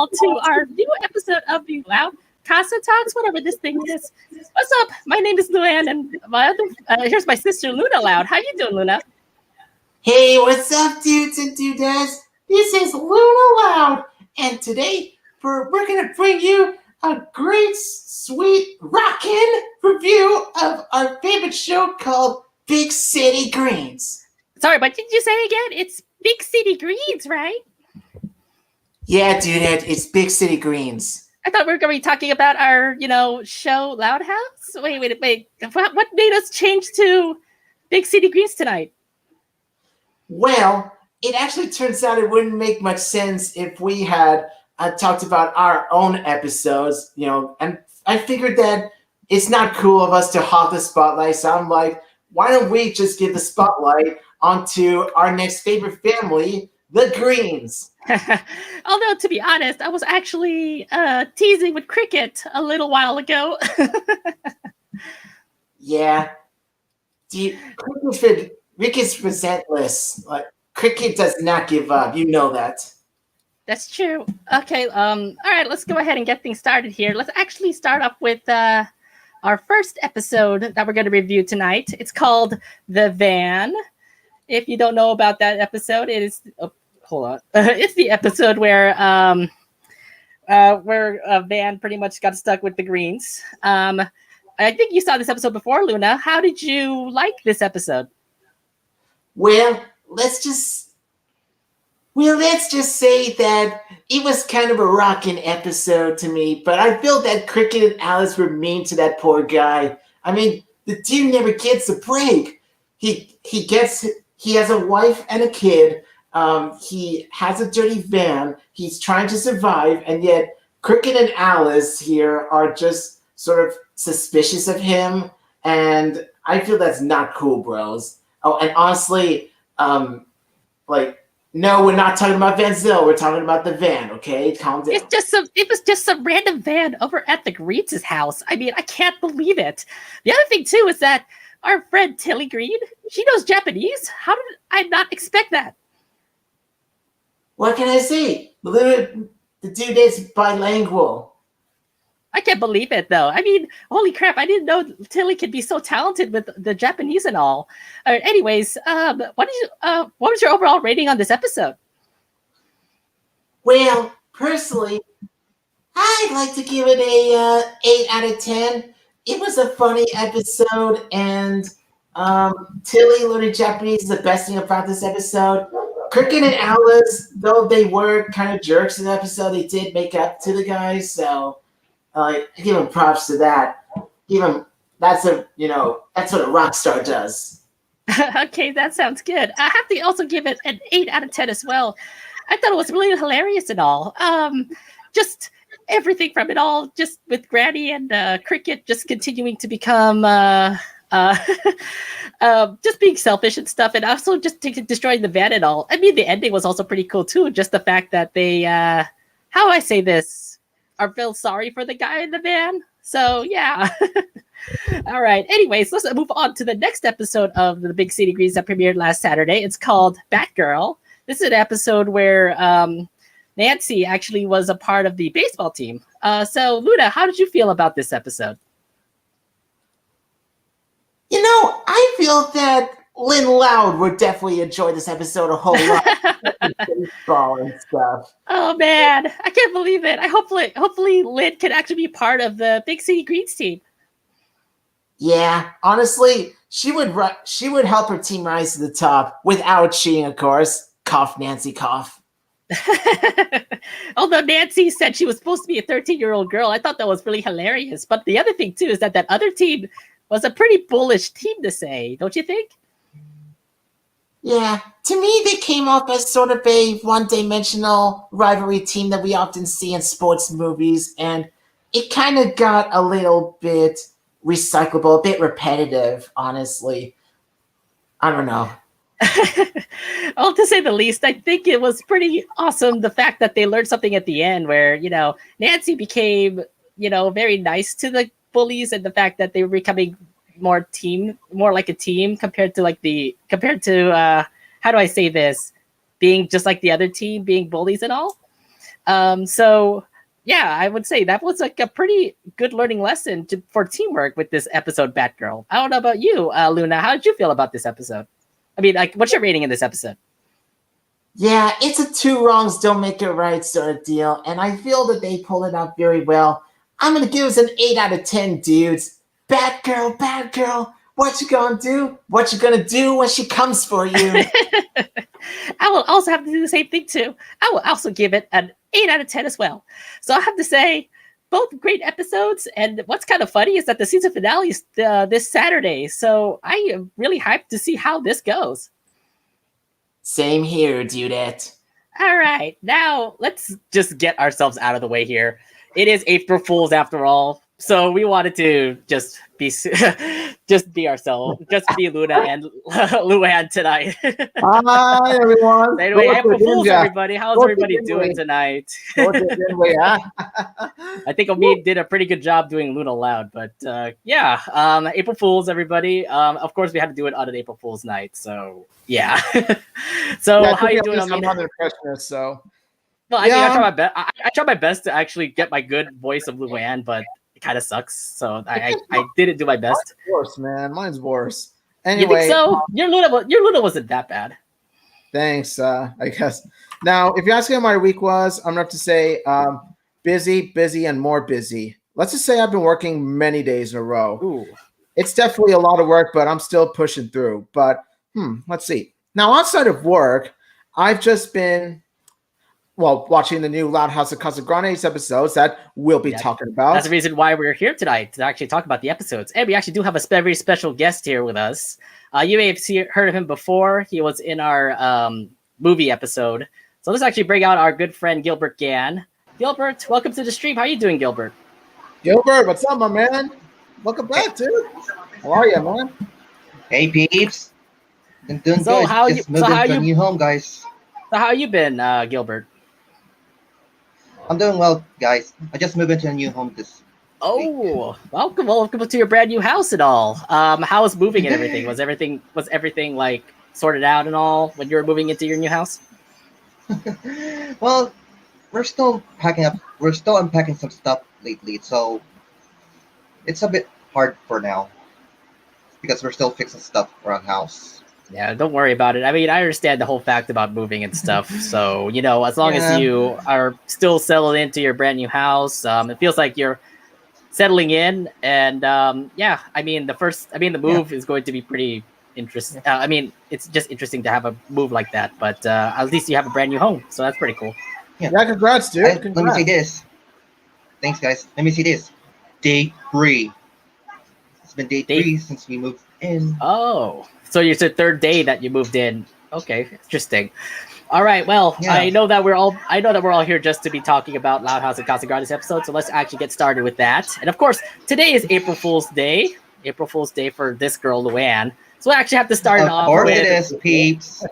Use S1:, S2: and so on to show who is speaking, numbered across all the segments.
S1: all to our new episode of the LoudCasa Talks, whatever this thing is. What's up? My name is Luannes, and here's my sister Luna Loud. How you doing, Luna?
S2: Hey, what's up, dudes and dudettes? This is Luna Loud, and today we're gonna bring you a great, sweet, rockin' review of our favorite show called Big City Greens.
S1: Sorry, but did you say again? It's Big City Greens, right?
S2: Yeah, dudette, it's Big City Greens.
S1: I thought we were going to be talking about our, show Loud House. Wait. What made us change to Big City Greens tonight?
S2: Well, it actually turns out it wouldn't make much sense if we had talked about our own episodes, and I figured that it's not cool of us to hog the spotlight, so I'm like, why don't we just give the spotlight onto our next favorite family, the Greens?
S1: Although, to be honest, I was actually teasing with Cricket a little while ago.
S2: Yeah. Cricket's relentless. Like, Cricket does not give up. You know that.
S1: That's true. Okay. All right. Let's go ahead and get things started here. Let's actually start up with our first episode that we're going to review tonight. It's called The Van. If you don't know about that episode, it is. Hold on. It's the episode where Van pretty much got stuck with the Greens. I think you saw this episode before, Luna. How did you like this episode?
S2: Well, let's just say that it was kind of a rocking episode to me, but I feel that Cricket and Alice were mean to that poor guy. I mean, the dude never gets a break. He has a wife and a kid. He has a dirty van. He's trying to survive, and yet Cricket and Alice here are just sort of suspicious of him, and I feel that's not cool, bros. Oh, and honestly, no, we're not talking about Van Zyl. We're talking about the van, okay? Calm down.
S1: It was just some random van over at the Greens' house. I mean, I can't believe it. The other thing, too, is that our friend Tilly Green, she knows Japanese. How did I not expect that?
S2: What can I say? The dude is bilingual.
S1: I can't believe it, though. I mean, holy crap! I didn't know Tilly could be so talented with the Japanese and all. Anyways, what was your overall rating on this episode?
S2: Well, personally, I'd like to give it a 8 out of 10. It was a funny episode, and Tilly learning Japanese is the best thing about this episode. Cricket and Alice, though they were kind of jerks in the episode, they did make up to the guys, so. I give him props to that. That's what a rock star does.
S1: Okay, that sounds good. I have to also give it an 8 out of 10 as well. I thought it was really hilarious and all. Just everything from it all, just with Granny and Cricket just continuing to become just being selfish and stuff, and also just destroying the van and all. I mean, the ending was also pretty cool too. Just the fact that they, how do I say this? Are feel sorry for the guy in the van. So yeah. All right. Anyways, let's move on to the next episode of the Big City Greens that premiered last Saturday. It's called Batgirl. This is an episode where Nancy actually was a part of the baseball team. So Luna, how did you feel about this episode?
S2: I feel that Lynn Loud would definitely enjoy this episode a whole lot. Baseball and stuff.
S1: Oh man, I can't believe it. Hopefully Lynn can actually be part of the Big City Greens team.
S2: Yeah, honestly, she would help her team rise to the top without cheating, of course. Cough, Nancy, cough.
S1: Although Nancy said she was supposed to be a 13-year-old girl, I thought that was really hilarious. But the other thing too is that other team was a pretty bullish team to say, don't you think?
S2: Yeah, to me, they came off as sort of a one-dimensional rivalry team that we often see in sports movies, and it kind of got a little bit recyclable, a bit repetitive, honestly. I don't know.
S1: Well, to say the least, I think it was pretty awesome, the fact that they learned something at the end where, Nancy became, very nice to the bullies, and the fact that they were becoming more like a team compared to how do I say this, being just like the other team, being bullies and all. So yeah, I would say that was like a pretty good learning lesson for teamwork with this episode, Batgirl. I don't know about you, Luna. How did you feel about this episode? I mean, like, what's your rating in this episode?
S2: Yeah, it's a two wrongs don't make it right sort of deal, and I feel that they pulled it out very well. I'm gonna give us an 8 out of 10, dudes. Batgirl, Batgirl, what you gonna do? What you gonna do when she comes for you?
S1: I will also have to do the same thing too. I will also give it an 8 out of 10 as well. So I have to say, both great episodes. And what's kind of funny is that the season finale is this Saturday. So I am really hyped to see how this goes.
S2: Same here, dudette.
S1: All right, now let's just get ourselves out of the way here. It is April Fools after all, so we wanted to just be ourselves, just be Luna and Luan tonight.
S3: Hi, everyone.
S1: Anyway, April Fools, everybody. How's everybody doing tonight? I think Omid did a pretty good job doing Luna loud, but yeah, April Fools, everybody. Of course, we had to do it on an April Fools night, so yeah. So
S3: Yeah,
S1: how you doing,
S3: I'm
S1: Omid?
S3: not an impressionist, so.
S1: Well, I mean, I try my best. I try my best to actually get my good voice of Luan, but it kind of sucks. So I didn't do my best.
S3: Mine's worse, man. Mine's worse.
S1: You
S3: Anyway,
S1: think so? Your Luna wasn't that bad.
S3: thanks. I guess. Now, if you're asking how my week was, I'm gonna have to say busy, and more busy. Let's just say I've been working many days in a row.
S1: Ooh.
S3: It's definitely a lot of work, but I'm still pushing through. But let's see. Now, outside of work, I've just been watching the new LoudCasa Casagrandes episodes that we'll be talking about.
S1: That's the reason why we're here tonight, to actually talk about the episodes. And we actually do have a very special guest here with us. You may have heard of him before. He was in our movie episode. So let's actually bring out our good friend Gilbert Gann. Gilbert, welcome to the stream. How are you doing, Gilbert?
S3: Gilbert, what's up, my man? Welcome back, dude. How are you, man?
S4: Hey, peeps. I'm doing
S1: So
S4: good.
S1: how
S4: Just
S1: you-
S4: moved
S1: so how
S4: into a
S1: you-
S4: new home, guys.
S1: So how you been, Gilbert?
S4: I'm doing well, guys. I just moved into a new home this.
S1: Oh, welcome to your brand new house and all. How was moving and everything? Was everything like sorted out and all when you were moving into your new house?
S4: Well, we're still packing up. We're still unpacking some stuff lately, so it's a bit hard for now because we're still fixing stuff around house.
S1: Yeah, don't worry about it. I mean, I understand the whole fact about moving and stuff. So, as long
S4: Yeah.
S1: as you are still settled into your brand new house, it feels like you're settling in. And I mean, the move is going to be pretty interesting. I mean, it's just interesting to have a move like that. But at least you have a brand new home, so that's pretty cool.
S3: Yeah, congrats, dude.
S4: Let me say this. Thanks, guys. Let me see this. Day 3. It's been day 3 since we moved in.
S1: Oh, so it's the third day that you moved in. Okay, interesting. All right, well,
S4: Yeah.
S1: I know that we're all here just to be talking about LoudCasa Casagrandes episode, so let's actually get started with that. And of course, today is April Fool's Day. April Fool's Day for this girl, Luann. So we actually have to start it
S4: Of
S1: off
S4: course
S1: with.
S4: it is, peeps.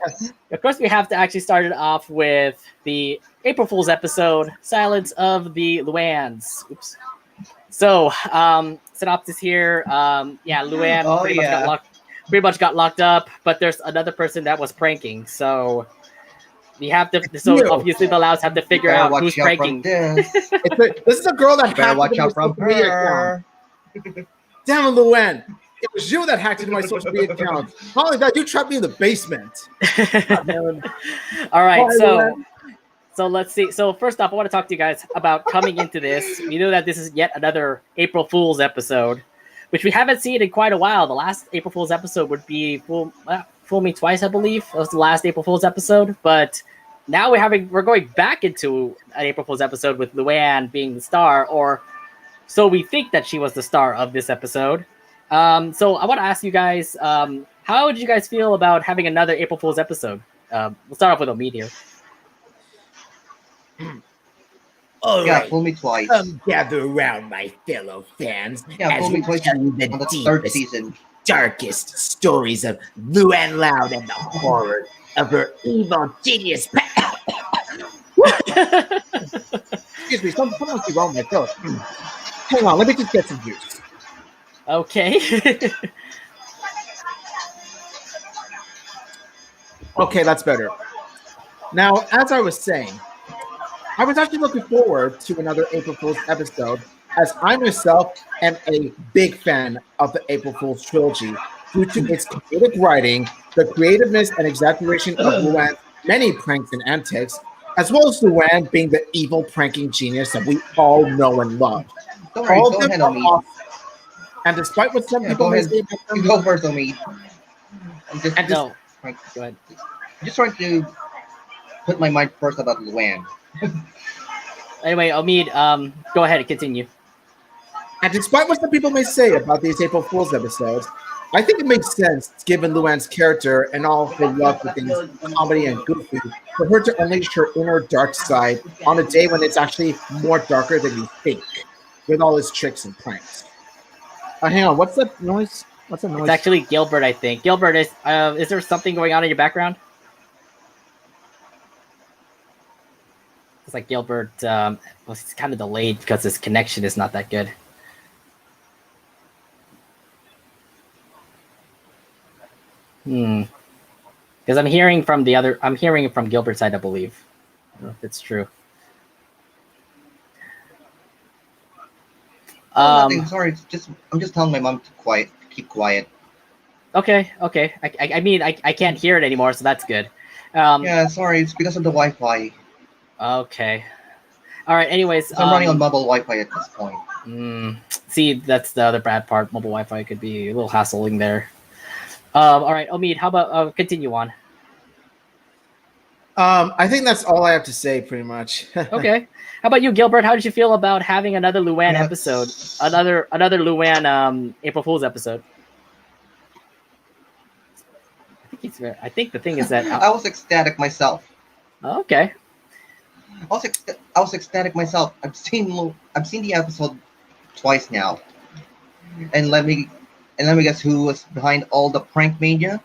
S1: Of course, we have to actually start it off with the April Fool's episode, Silence of the Luannes. Oops. So, synopsis here. Luann
S4: Oh,
S1: pretty much got locked up, but there's another person that was pranking. So we have to. So
S3: No.
S1: obviously the Louds have to figure
S4: Better
S1: out
S4: watch
S1: who's
S4: out
S1: pranking.
S4: from this.
S3: This is a girl that
S4: Better
S3: hacked
S4: watch
S3: into
S4: out
S3: my
S4: from
S3: social media
S4: her.
S3: account. Damn it, Luann. It was you that hacked into my social media account. Not only that, you trapped me in the basement.
S1: All right,
S3: Bye,
S1: so
S3: Luann.
S1: so let's see. So first off, I want to talk to you guys about coming into this. We know that this is yet another April Fool's episode, which we haven't seen in quite a while. The last April Fool's episode would be Fool Me Twice, I believe. That was the last April Fool's episode. But now we're going back into an April Fool's episode with Luann being the star, or so we think that she was the star of this episode. So I want to ask you guys, how did you guys feel about having another April Fool's episode? We'll start off with Omid here.
S2: All
S4: Yeah,
S2: right,
S4: fool me twice.
S2: gather around, my fellow fans,
S4: Yeah,
S2: as
S4: fool me
S2: we
S4: twice
S2: tell you
S4: on the
S2: the
S4: 3rd
S2: deepest,
S4: season.
S2: darkest stories of Luann Loud and the horror of her evil genius.
S3: Excuse me, something must be wrong with my throat. Hang on, let me just get some juice.
S1: Okay.
S3: Okay, that's better. Now, as I was saying, I was actually looking forward to another April Fool's episode, as I myself am a big fan of the April Fool's trilogy due to its comedic writing, the creativeness and exaggeration of Luan's many pranks and antics, as well as Luan being the evil pranking genius that we all know and love.
S4: Don't worry,
S3: All of
S4: go
S3: them
S4: ahead,
S3: are
S4: Omid.
S3: awesome. And despite what some
S4: Yeah,
S3: people
S4: go
S3: may
S4: ahead.
S3: say about
S4: You
S3: them,
S4: go first, Omid. I'm just,
S3: And
S1: No,
S4: trying,
S1: go ahead.
S4: just trying to put my mind first about Luan.
S1: Anyway, Omid, go ahead and continue.
S3: And despite what some people may say about these April Fool's episodes, I think it makes sense, given Luan's character and all her love for things comedy and goofy, for her to unleash her inner dark side on a day when it's actually more darker than you think, with all his tricks and pranks. Hang on, what's that noise? What's that noise?
S1: It's actually Gilbert, I think. Gilbert, is there something going on in your background? It's like Gilbert was kind of delayed because his connection is not that good. Because I'm hearing from Gilbert's side, I believe. I don't know if it's true.
S4: Nothing. Sorry, I'm just telling my mom to keep quiet.
S1: Okay. I mean, I can't hear it anymore, so that's good.
S4: Yeah, sorry, it's because of the Wi-Fi.
S1: Okay. All right. Anyways,
S4: I'm running on mobile Wi-Fi at this point.
S1: See, that's the other bad part. Mobile Wi-Fi could be a little hassling there. All right, Omid, how about continue on?
S3: I think that's all I have to say, pretty much.
S1: Okay. How about you, Gilbert? How did you feel about having another Luan episode? Another Luan April Fool's episode? I think the thing is that
S4: I was ecstatic myself.
S1: Okay.
S4: I was ecstatic myself. I've seen the episode twice now, and let me guess who was behind all the prank mania.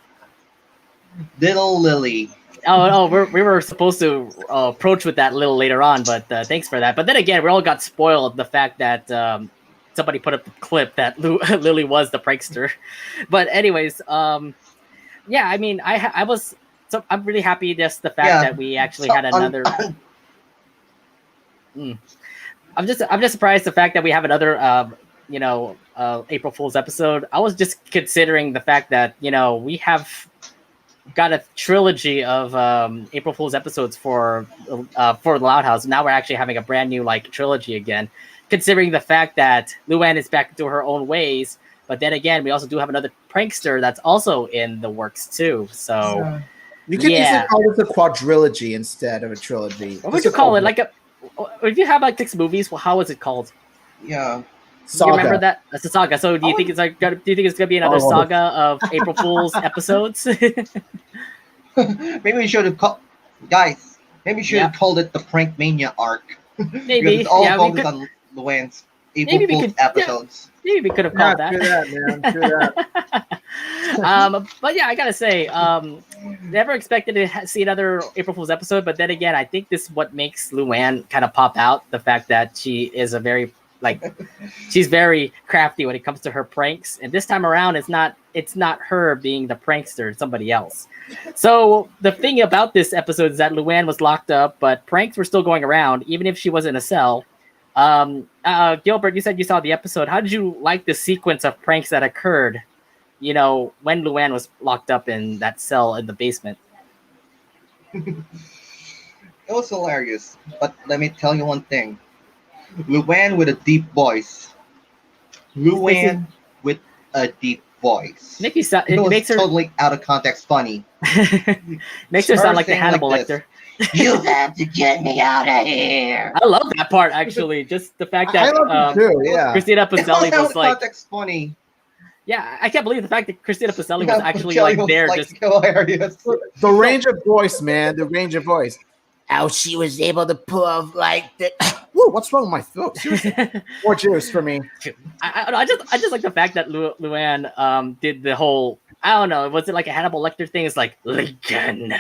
S4: Little Lily.
S1: Oh, we were supposed to approach with that a little later on, but thanks for that. But then again, we all got spoiled the fact that somebody put up the clip that Lily was the prankster. But anyways, yeah, I mean, I'm really happy just the fact that we actually had another. I'm just surprised the fact that we have another April Fool's episode. I was just considering the fact that we have got a trilogy of April Fool's episodes for the Loud House. Now we're actually having a brand new trilogy again, considering the fact that Luann is back into her own ways. But then again, we also do have another prankster that's also in the works too. So
S3: you can easily call this a quadrilogy instead of a trilogy.
S1: What would you call it? If you have 6 movies, well, how is it called?
S4: Yeah.
S3: Saga.
S1: You remember that? That's a saga. So do you think it's gonna be another saga of April Fool's episodes?
S4: Maybe we should have called it the Prank Mania arc.
S1: Maybe.
S4: It's all focused on Luan's April Fool's episodes.
S1: Maybe we could have called that.
S3: True that, man. True that.
S1: But yeah, I gotta say, never expected to see another April Fool's episode. But then again, I think this is what makes Luann kind of pop out. The fact that she is she's very crafty when it comes to her pranks. And this time around, it's not her being the prankster, it's somebody else. So the thing about this episode is that Luann was locked up, but pranks were still going around, even if she was in a cell. Gilbert, you said you saw the episode. How did you like the sequence of pranks that occurred, when Luann was locked up in that cell in the basement?
S4: It was hilarious. But let me tell you one thing. Luann with a deep voice. Luann with a deep voice.
S1: It makes her
S4: totally out of context funny.
S1: Makes her sound like the Hannibal Lecter.
S4: You have to get me out of here.
S1: I love that part, actually. Just the fact that
S3: I love it too, yeah.
S1: Christina Pacelli was like,
S4: context funny.
S1: Yeah, I can't believe the fact that Christina Pacelli was actually there. Just
S4: hilarious.
S3: The range of voice, man. The range of voice. How she was able to pull off Whoa, what's wrong with my throat? More juice for me.
S1: I just like the fact that Luann did the whole. I don't know. Was it like a Hannibal Lecter thing? It's like, Lincoln,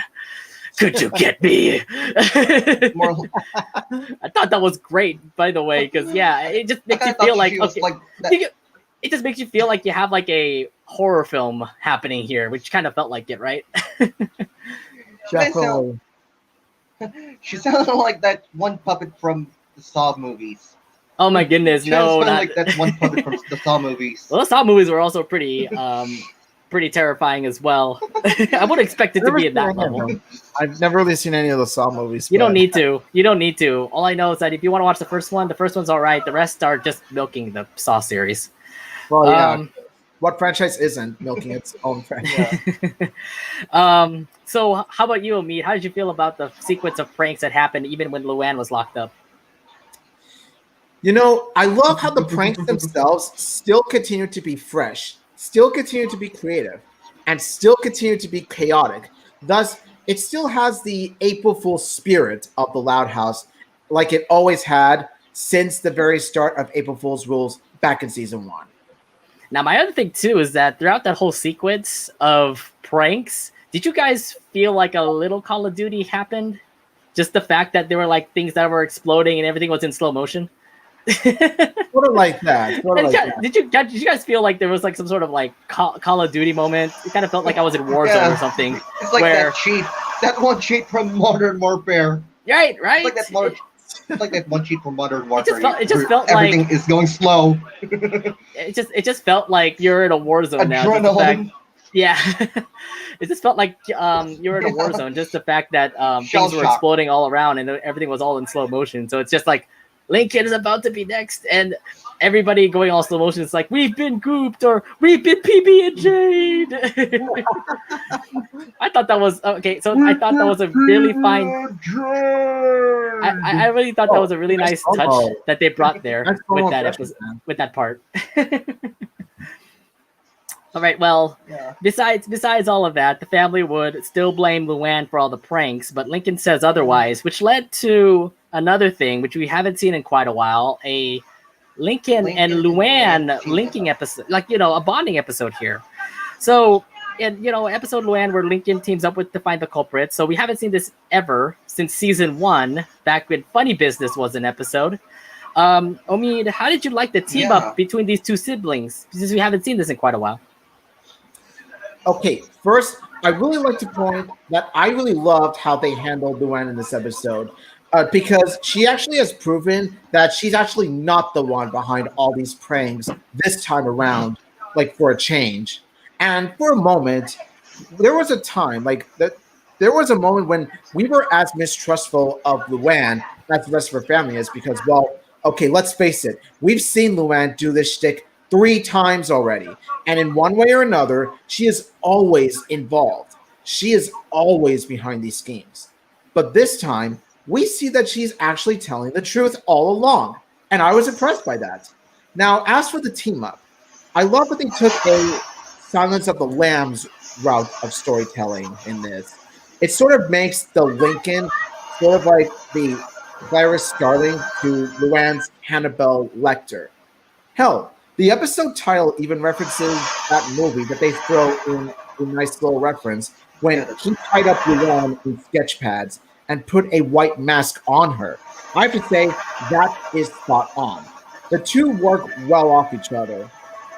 S1: could you get me? I thought that was great, by the way, because it just makes you feel like it just makes you feel like you have a horror film happening here, which kind of felt like it, right?
S3: Definitely.
S4: She sounded like that one puppet from the Saw movies.
S1: Oh my goodness,
S4: She
S1: no,
S4: sounded
S1: not
S4: like that one puppet from the Saw movies.
S1: well, the Saw movies were also pretty terrifying as well. I would expect it to
S3: Never
S1: be at
S3: seen
S1: that
S3: any of
S1: level.
S3: them. I've never really seen any of the Saw movies.
S1: You don't
S3: but-
S1: need to. You don't need to. All I know is that if you want to watch the first one's all right. The rest are just milking the Saw series.
S3: Well, yeah.
S1: Um,
S3: What franchise isn't milking its own franchise?
S1: So how about you, Omid? How did you feel about the sequence of pranks that happened even when Luann was locked up?
S3: You know, I love how the pranks themselves still continue to be fresh, still continue to be creative, and still continue to be chaotic. Thus, it still has the April Fool's spirit of the Loud House, like it always had since the very start of April Fool's Rules back in season 1.
S1: Now, my other thing too is that throughout that whole sequence of pranks, did you guys feel like a little Call of Duty happened? Just the fact that there were like things that were exploding and everything was in slow motion.
S3: Sort of like that. Sort of like that.
S1: Did you guys feel like there was like some sort of like Call of Duty moment? It kind of felt like I was in Warzone
S4: Yeah.
S1: or something.
S4: It's like
S1: Where-
S4: that one cheat from Modern Warfare.
S1: Right.
S4: It's like that one cheat from Modern Warfare.
S1: it just felt
S4: everything
S1: like-
S4: is going slow.
S1: It just felt like you're in a war zone now. Just the fact-
S4: Adrenaline.
S1: yeah, it just felt like you're in a war zone. Just the fact that
S4: Shell
S1: things were
S4: shock.
S1: exploding all around and everything was all in slow motion. So it's just like Lincoln is about to be next, and everybody going all slow motion. It's like we've been gooped or we've been PB and Jade. I thought that was okay. So I thought that was a really fine. I really thought that was a really nice touch
S3: promo.
S1: that they brought there
S3: Nice
S1: with
S3: promo
S1: that
S3: impression,
S1: episode,
S3: man.
S1: with that part. All right. Well,
S4: Yeah.
S1: besides all of that, the family would still blame Luann for all the pranks, but Lincoln says otherwise, which led to another thing which we haven't seen in quite a while: a Lincoln and Luann linking episode, like a bonding episode here. So, in episode Luann where Lincoln teams up with to find the culprit. So we haven't seen this ever since season 1, back when Funny Business was an episode. Omid, how did you like the team
S4: Yeah.
S1: up between these two siblings? Since we haven't seen this in quite a while.
S3: Okay, first, I really like to point that I really loved how they handled Luann in this episode because she actually has proven that she's actually not the one behind all these pranks this time around, like for a change. And for a moment, there was a time there was a moment when we were as mistrustful of Luann as the rest of her family is because, well, okay, let's face it, we've seen Luann do this shtick 3 times already. And in one way or another, she is always involved. She is always behind these schemes. But this time, we see that she's actually telling the truth all along. And I was impressed by that. Now, as for the team up, I love that they took a Silence of the Lambs route of storytelling in this. It sort of makes the Lincoln sort of like the Clarice Starling to Luann's Hannibal Lecter. Hell, the episode title even references that movie that they throw in a nice little reference when he tied up Luann in sketch pads and put a white mask on her. I have to say, that is spot on. The two work well off each other.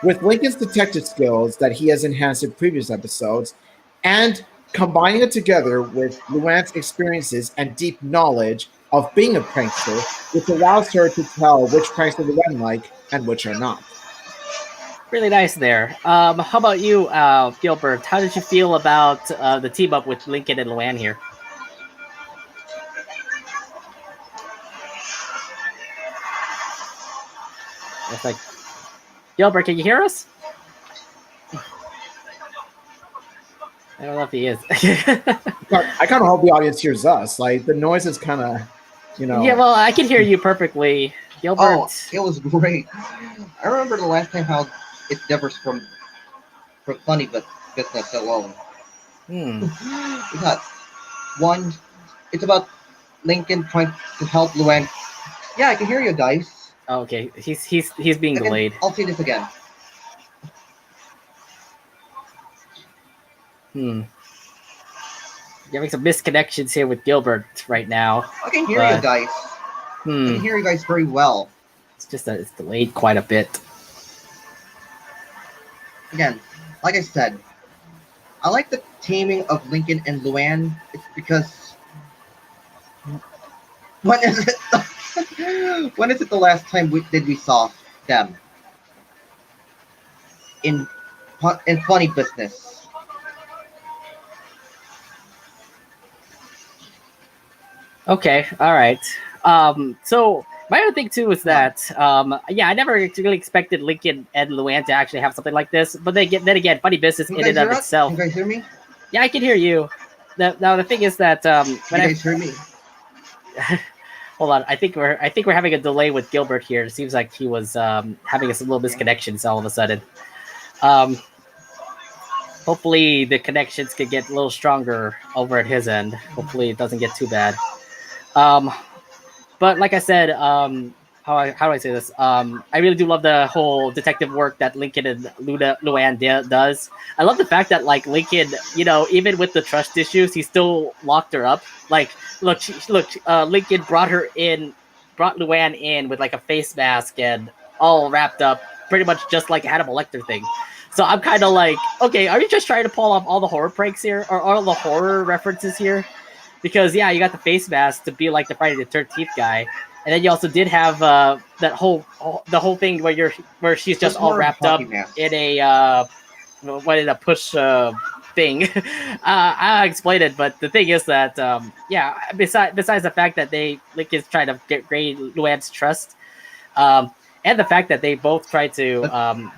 S3: With Lincoln's detective skills that he has enhanced in previous episodes, and combining it together with Luann's experiences and deep knowledge of being a prankster, which allows her to tell which pranks are Luann like and which are not.
S1: Really nice there. How about you, Gilbert? How did you feel about the team up with Lincoln and Luann here? It's like, Gilbert, can you hear us? I don't know if he is.
S3: I kind of hope the audience hears us. Like the noise is kind of,
S1: Yeah, well, I can hear you perfectly, Gilbert.
S4: Oh, it was great. I remember the last time how it differs from Funny Business alone. Because one, it's about Lincoln trying to help Luann. Yeah, I can hear you guys.
S1: Oh, okay, he's being delayed.
S4: I'll say this again.
S1: You're having some misconnections here with Gilbert right now.
S4: I can hear you guys. I can hear you guys very well.
S1: It's just that it's delayed quite a bit.
S4: Again, like I said, I like the teaming of Lincoln and Luann. It's because When is it? When is it the last time did we saw them in funny business?
S1: Okay, all right. So my other thing too is that yeah, I never really expected Lincoln and Luan to actually have something like this. But then again, funny business
S4: You
S1: in
S4: guys
S1: and of
S4: hear that?
S1: itself.
S4: You guys hear me?
S1: Yeah, I can hear you. Now the thing is that
S4: You
S1: when I
S4: guys hear me?
S1: hold on, I think we're having a delay with Gilbert here. It seems like he was having some little misconnections all of a sudden. Um, hopefully the connections could get a little stronger over at his end. Hopefully it doesn't get too bad. Um, but like I said, how do I say this? I really do love the whole detective work that Lincoln and Luan does. I love the fact that like Lincoln, even with the trust issues, he still locked her up. Like, look, Lincoln brought Luan in with like a face mask and all wrapped up, pretty much just like a Hannibal Lecter thing. So I'm kind of like, okay, are you just trying to pull off all the horror pranks here, or all the horror references here? Because yeah, you got the face mask to be like the Friday the 13th guy, and then you also did have the whole thing where she's just
S4: There's
S1: all
S4: more
S1: wrapped up
S4: hockey masks.
S1: in a push thing. I explained it, but the thing is that yeah, besides the fact that Link is trying to get gain Luan's trust, and the fact that they both try to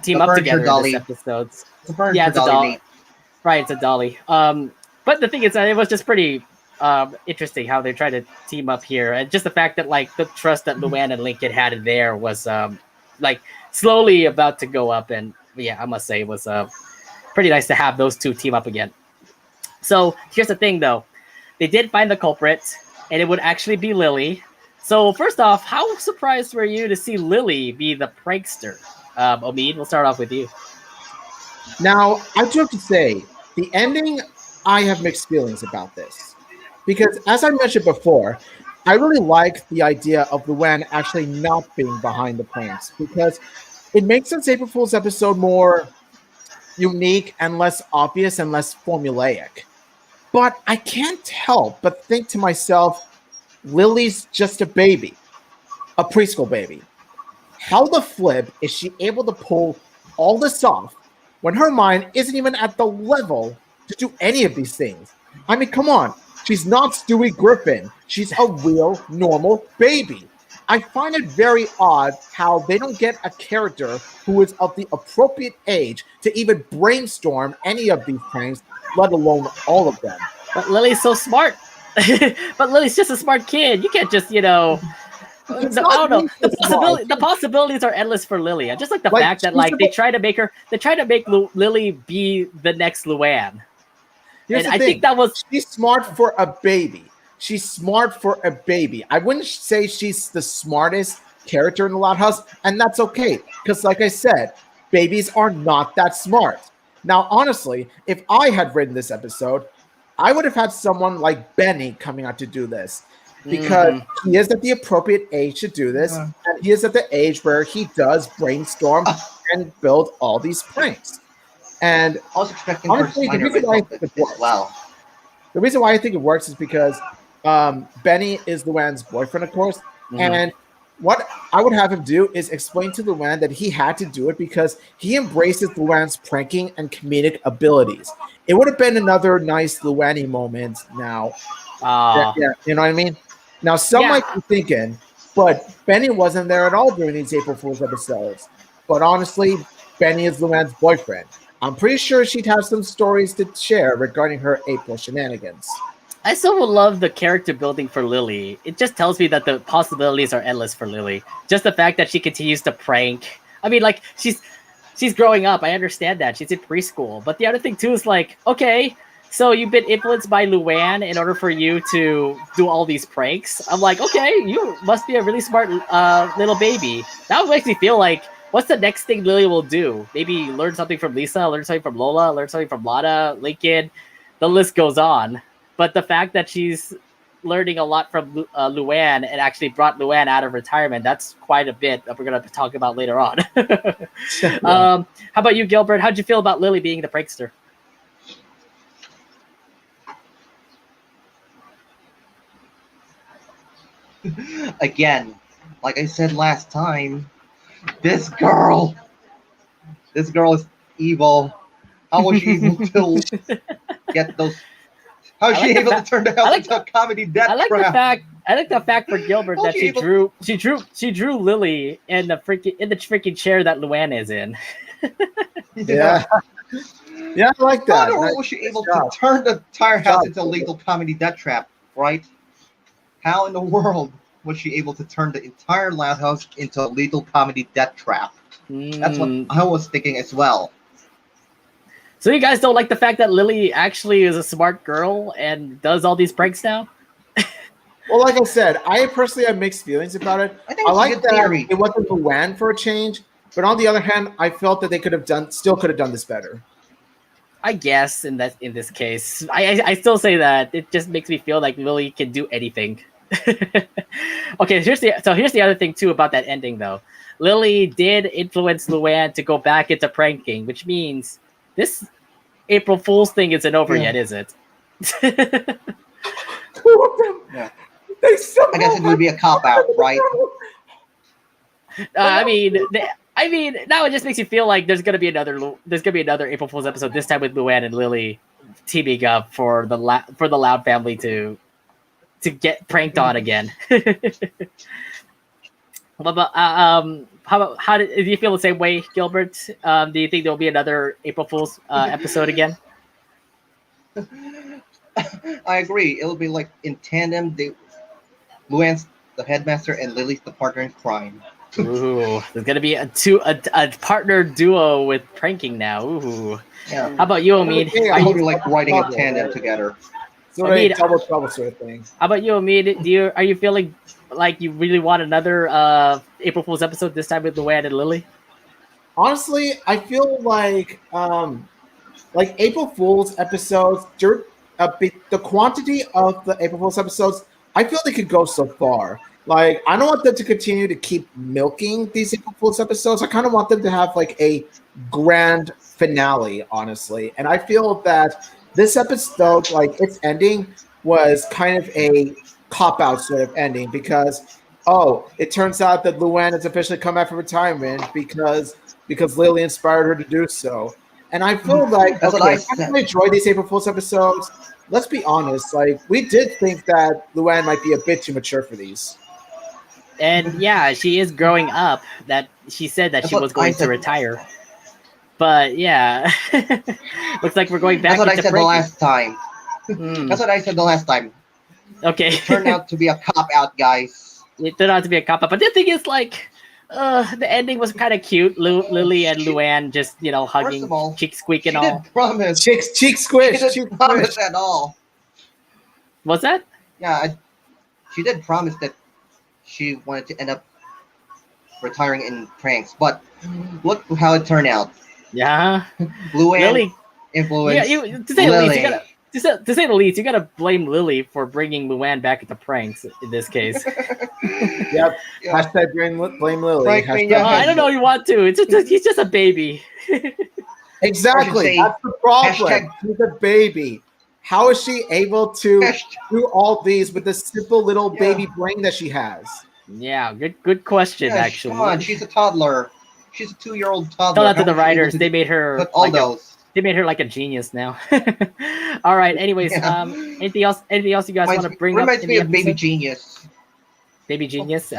S1: team
S4: The
S1: up
S4: furniture
S1: together in this
S4: dolly.
S1: episode.
S4: The
S1: Yeah,
S4: furniture
S1: it's a
S4: dolly,
S1: doll.
S4: Nate.
S1: Right, it's a dolly. But the thing is that it was just pretty interesting how they tried to team up here, and just the fact that like the trust that Luann and Lincoln had in there was like slowly about to go up, and yeah, I must say it was pretty nice to have those two team up again. So here's the thing, though, they did find the culprit, and it would actually be Lily. So first off, how surprised were you to see Lily be the prankster? Omid, we'll start off with you.
S3: Now, I do have to say, the ending, I have mixed feelings about this. Because as I mentioned before, I really like the idea of Luann actually not being behind the pranks because it makes this April Fool's episode more unique and less obvious and less formulaic. But I can't help but think to myself, Lily's just a baby, a preschool baby. How the flip is she able to pull all this off when her mind isn't even at the level to do any of these things? I mean, come on. She's not Stewie Griffin. She's a real, normal baby. I find it very odd how they don't get a character who is of the appropriate age to even brainstorm any of these pranks, let alone all of them.
S1: But Lily's so smart. But Lily's just a smart kid. You can't just, I don't know. The possibilities are endless for Lily. I just like the fact that like they try to make Lily be the next Luann.
S3: Here's
S1: and
S3: the
S1: I
S3: thing.
S1: think that was
S3: She's smart for a baby. She's smart for a baby. I wouldn't say she's the smartest character in the Loud House, and that's okay. Because like I said, babies are not that smart. Now, honestly, if I had written this episode, I would have had someone like Benny coming out to do this. Because he is at the appropriate age to do this, and he is at the age where he does brainstorm and build all these pranks. And
S4: I was expecting
S3: honestly, the reason why I think it works, the reason why I think it works is because Benny is Luann's boyfriend, of course, and what I would have him do is explain to Luann that he had to do it because he embraces Luann's pranking and comedic abilities. It would have been another nice Luanny moment now. Yeah, you know what I mean? Now, some might be thinking, but Benny wasn't there at all during these April Fool's episodes. But honestly, Benny is Luann's boyfriend. I'm pretty sure she'd have some stories to share regarding her April shenanigans.
S1: I still would love the character building for Lily. It just tells me that the possibilities are endless for Lily. Just the fact that she continues to prank. I mean, like, she's growing up. I understand that. She's in preschool. But the other thing, too, is like, okay, so you've been influenced by Luann in order for you to do all these pranks. I'm like, okay, you must be a really smart little baby. That makes me feel like, what's the next thing Lily will do? Maybe learn something from Lisa, learn something from Lola, learn something from Lana, Lincoln. The list goes on. But the fact that she's learning a lot from Luann and actually brought Luann out of retirement, that's quite a bit that we're going to talk about later on. How about you, Gilbert? How'd you feel about Lily being the prankster?
S4: Again, like I said last time, this girl is evil. How was she able to get those? How was
S1: I
S4: she
S1: like the
S4: able to
S1: fact.
S4: turn the
S1: I
S4: house
S1: like.
S4: into a comedy death
S1: I like the
S4: trap?
S1: fact. I like the fact for Gilbert
S4: How was
S1: that
S4: she able?
S1: she drew Lily in the freaking chair that Luannes is in.
S3: Yeah, yeah, I like
S4: How in
S3: that.
S4: the
S3: Nice,
S4: world was she
S3: nice
S4: able to
S3: job.
S4: turn the entire
S3: Nice
S4: house
S3: job,
S4: into a
S3: Gilbert.
S4: lethal comedy death trap? Right? How in the world was she able to turn the entire Loud House into a lethal comedy death trap? That's what
S1: Mm.
S4: I was thinking as well.
S1: So you guys don't like the fact that Lily actually is a smart girl and does all these pranks now?
S3: Well, like I said, I personally have mixed feelings about it.
S4: I think
S3: I
S4: it's a
S3: like
S4: good
S3: that
S4: theory.
S3: it wasn't Luann for a change, but on the other hand, I felt that they could have done this better.
S1: I guess in this case, I still say that it just makes me feel like Lily can do anything. Okay, here's the other thing too about that ending though. Lily did influence Luann to go back into pranking, which means this April Fool's thing isn't over
S4: Yeah.
S1: yet, is it?
S3: Two of them.
S4: Yeah.
S3: They
S4: I guess it would be a cop out, right?
S1: I mean, now it just makes you feel like there's gonna be another April Fool's episode this time with Luann and Lily teaming up for the Loud family to get pranked on again. What about how do you feel the same way, Gilbert? Do you think there'll be another April Fool's episode again?
S4: I agree. It'll be like in tandem. Luan's the headmaster and Lily's the partner in crime.
S1: Ooh, there's gonna be a partner duo with pranking now. Ooh,
S4: Yeah.
S1: how about you, Omid?
S3: Yeah,
S4: I
S1: Are
S4: hope
S1: you,
S4: you're like writing in
S3: Double,
S4: tandem
S3: right?
S4: together.
S3: Sort
S1: I mean,
S3: of double trouble sort of thing.
S1: how about you, Omid? Are you feeling like you really want another April Fool's episode this time with Luann and Lily?
S3: Honestly, I feel like April Fool's episodes, the quantity of the April Fool's episodes, I feel they could go so far. Like, I don't want them to continue to keep milking these April Fool's episodes. I kind of want them to have like a grand finale, honestly. And I feel that this episode, like its ending, was kind of a cop out sort of ending because, oh, it turns out that Luann has officially come out from retirement because Lily inspired her to do so. And I feel like,
S4: That's what I
S3: okay,
S4: said.
S3: I enjoy these April Fool's episodes. Let's be honest, like we did think that Luann might be a bit too mature for these.
S1: And yeah, she is growing up. That she said that
S4: That's
S1: she
S4: what
S1: was going
S4: I
S1: to
S4: said.
S1: retire. But yeah, looks like we're going back
S4: That's what I
S1: into
S4: said the
S1: pranking.
S4: last time.
S1: Hmm.
S4: That's what I said the last time.
S1: Okay,
S4: It turned out to be a cop out, guys.
S1: it turned out to be a cop out. But the thing is, like, the ending was kind of cute. Lily and Luann just
S4: First
S1: hugging,
S4: of all,
S1: cheek
S4: she
S1: squeaking all.
S4: did promise.
S3: Cheek
S4: She
S3: squish,
S4: did
S3: cheek
S4: promise
S3: squish.
S4: at all.
S1: What's that?
S4: Yeah, she did promise that she wanted to end up retiring in pranks, but look how it turned out.
S1: Yeah,
S4: Luann
S1: Lily.
S4: influenced
S1: Yeah, to say the least, you
S4: Lily.
S1: gotta. To say the least, you gotta blame Lily for bringing Luann back into pranks in this case.
S3: Yep.
S4: Yeah.
S3: Hashtag blame Lily.
S4: Frank
S3: Hashtag-
S4: Mania
S1: I don't know if you want to. He's just a baby.
S3: Exactly.
S4: say,
S3: That's the problem.
S4: hashtag-
S3: She's a baby. How is she able to
S4: Hashtag-
S3: do all these with the simple little
S4: Yeah.
S3: baby brain that she has?
S1: Yeah, good question.
S4: Yeah,
S1: actually,
S4: come on, she's a toddler. She's a 2-year-old toddler.
S1: tell that to
S4: How
S1: the
S4: was she able
S1: writers.
S4: to
S1: They made her
S4: put all
S1: like
S4: those.
S1: they made her like a genius now. All right. Anyways,
S4: Yeah.
S1: anything else? Anything else you guys want to bring up?
S4: Reminds
S1: in
S4: me
S1: the
S4: of Baby
S1: episode?
S4: Genius.
S1: Baby Genius.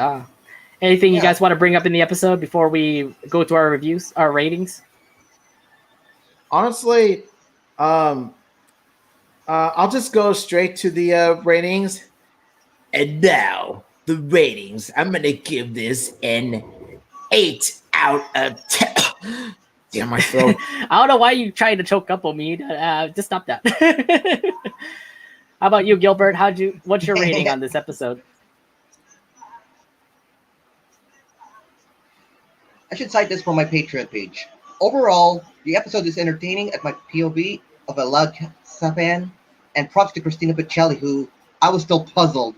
S1: Anything you
S4: Yeah.
S1: guys want to bring up in the episode before we go to our reviews, our ratings?
S3: Honestly, I'll just go straight to the ratings. And now the ratings. I'm gonna give this an 8 out of 10. Damn my throat.
S1: I don't know why you trying to choke up on me. Just stop that. How about you, Gilbert? What's your rating on this episode?
S4: I should cite this from my Patreon page. Overall, the episode is entertaining at my POV of a LoudCasa fan, and props to Christina Pacelli, who I was still puzzled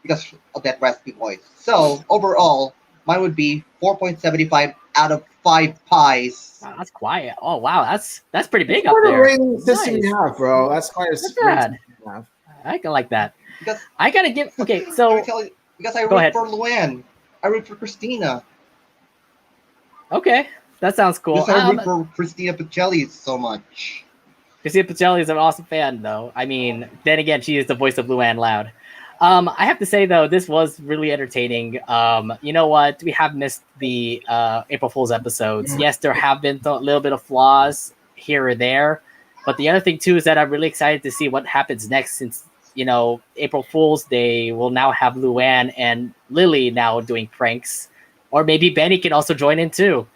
S4: because of that raspy voice. So, overall, mine would be 4.75 out of 5 pies.
S1: Wow, that's quiet. Oh wow, that's pretty big
S3: What
S1: up
S3: a
S1: there.
S3: rating system
S1: Nice.
S3: you have, bro. That's quite a
S1: Not bad.
S3: system you have.
S1: I can like that.
S4: Because
S1: I gotta give. Okay,
S4: let
S1: so
S4: me tell you, Because I
S1: Go
S4: root
S1: ahead.
S4: for Luanne. I root for Christina.
S1: Okay, that sounds cool.
S4: Because I root for Christina Pacelli so much.
S1: Christina Pacelli is an awesome fan, though. I mean, then again, she is the voice of Luann Loud. I have to say, though, this was really entertaining. You know what? We have missed the April Fool's episodes. Yes, there have been a little bit of flaws here or there. But the other thing, too, is that I'm really excited to see what happens next since, you know, April Fool's Day will now have Luann and Lily now doing pranks. Or maybe Benny can also join in, too.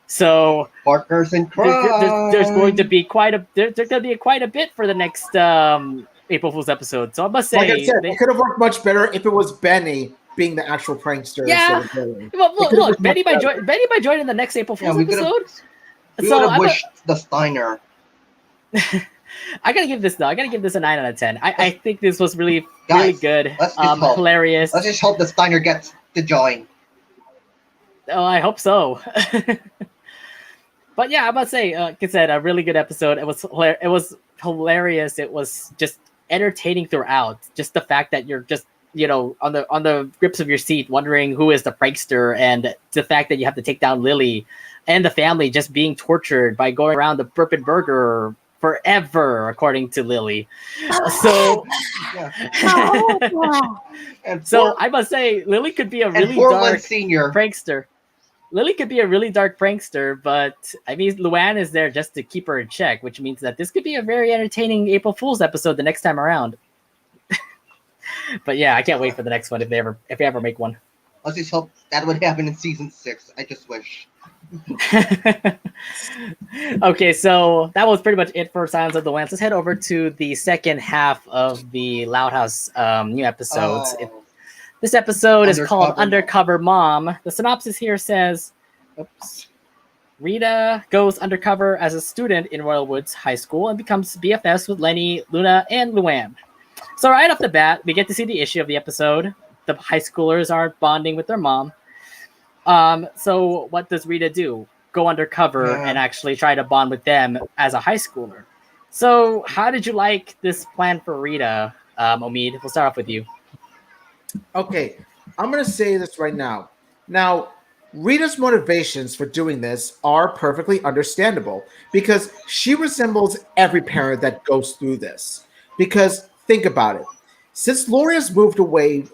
S1: So
S4: Partners in crime.
S1: there's going to be quite a there's going to be quite a bit for the next April Fool's episode. So I must say,
S3: Like I said, it could have worked much better if it was Benny being the actual prankster.
S1: Yeah.
S3: instead of Lily.
S1: well,
S3: It could've
S1: look,
S3: worked much better.
S1: Benny might join in the next April Fool's
S4: we could've-
S1: episode.
S4: We
S1: So
S4: would have
S1: I'm
S4: wished the Steiner.
S1: I gotta give this though. I gotta give this a 9 out of 10. I think this was really
S4: Guys,
S1: good,
S4: let's just hope.
S1: hilarious.
S4: Let's just hope the Steiner gets to join.
S1: Oh, I hope so. But yeah, I must say, like I said, a really good episode. It was hilarious. It was just entertaining throughout. Just the fact that you're just, you know, on the grips of your seat, wondering who is the prankster, and the fact that you have to take down Lily and the family just being tortured by going around the Burpin Burger forever, according to Lily. So,
S4: And
S1: so I must say, Lily could be a really
S4: Portland
S1: dark
S4: Senior.
S1: prankster. Lily could be a really dark prankster, but I mean, Luann is there just to keep her in check, which means that this could be a very entertaining April Fool's episode the next time around. But yeah, I can't wait for the next one if they ever make one.
S4: Let's just hope that would happen in season 6. I just wish.
S1: Okay, so that was pretty much it for Silence of the Lambs. Let's head over to the second half of the Loud House new episodes.
S4: Oh.
S1: This episode is called
S4: Undercover
S1: Undercover Mom. The synopsis here says, Rita goes undercover as a student in Royal Woods High School and becomes BFFs with Lenny, Luna, and Luann. So right off the bat, we get to see the issue of the episode. The high schoolers are bonding with their mom. So what does Rita do? Go undercover and actually try to bond with them as a high schooler. So how did you like this plan for Rita, Omid? We'll start off with you.
S3: Okay, I'm going to say this right now. Now, Rita's motivations for doing this are perfectly understandable because she resembles every parent that goes through this. Because think about it. Since Lori has moved away,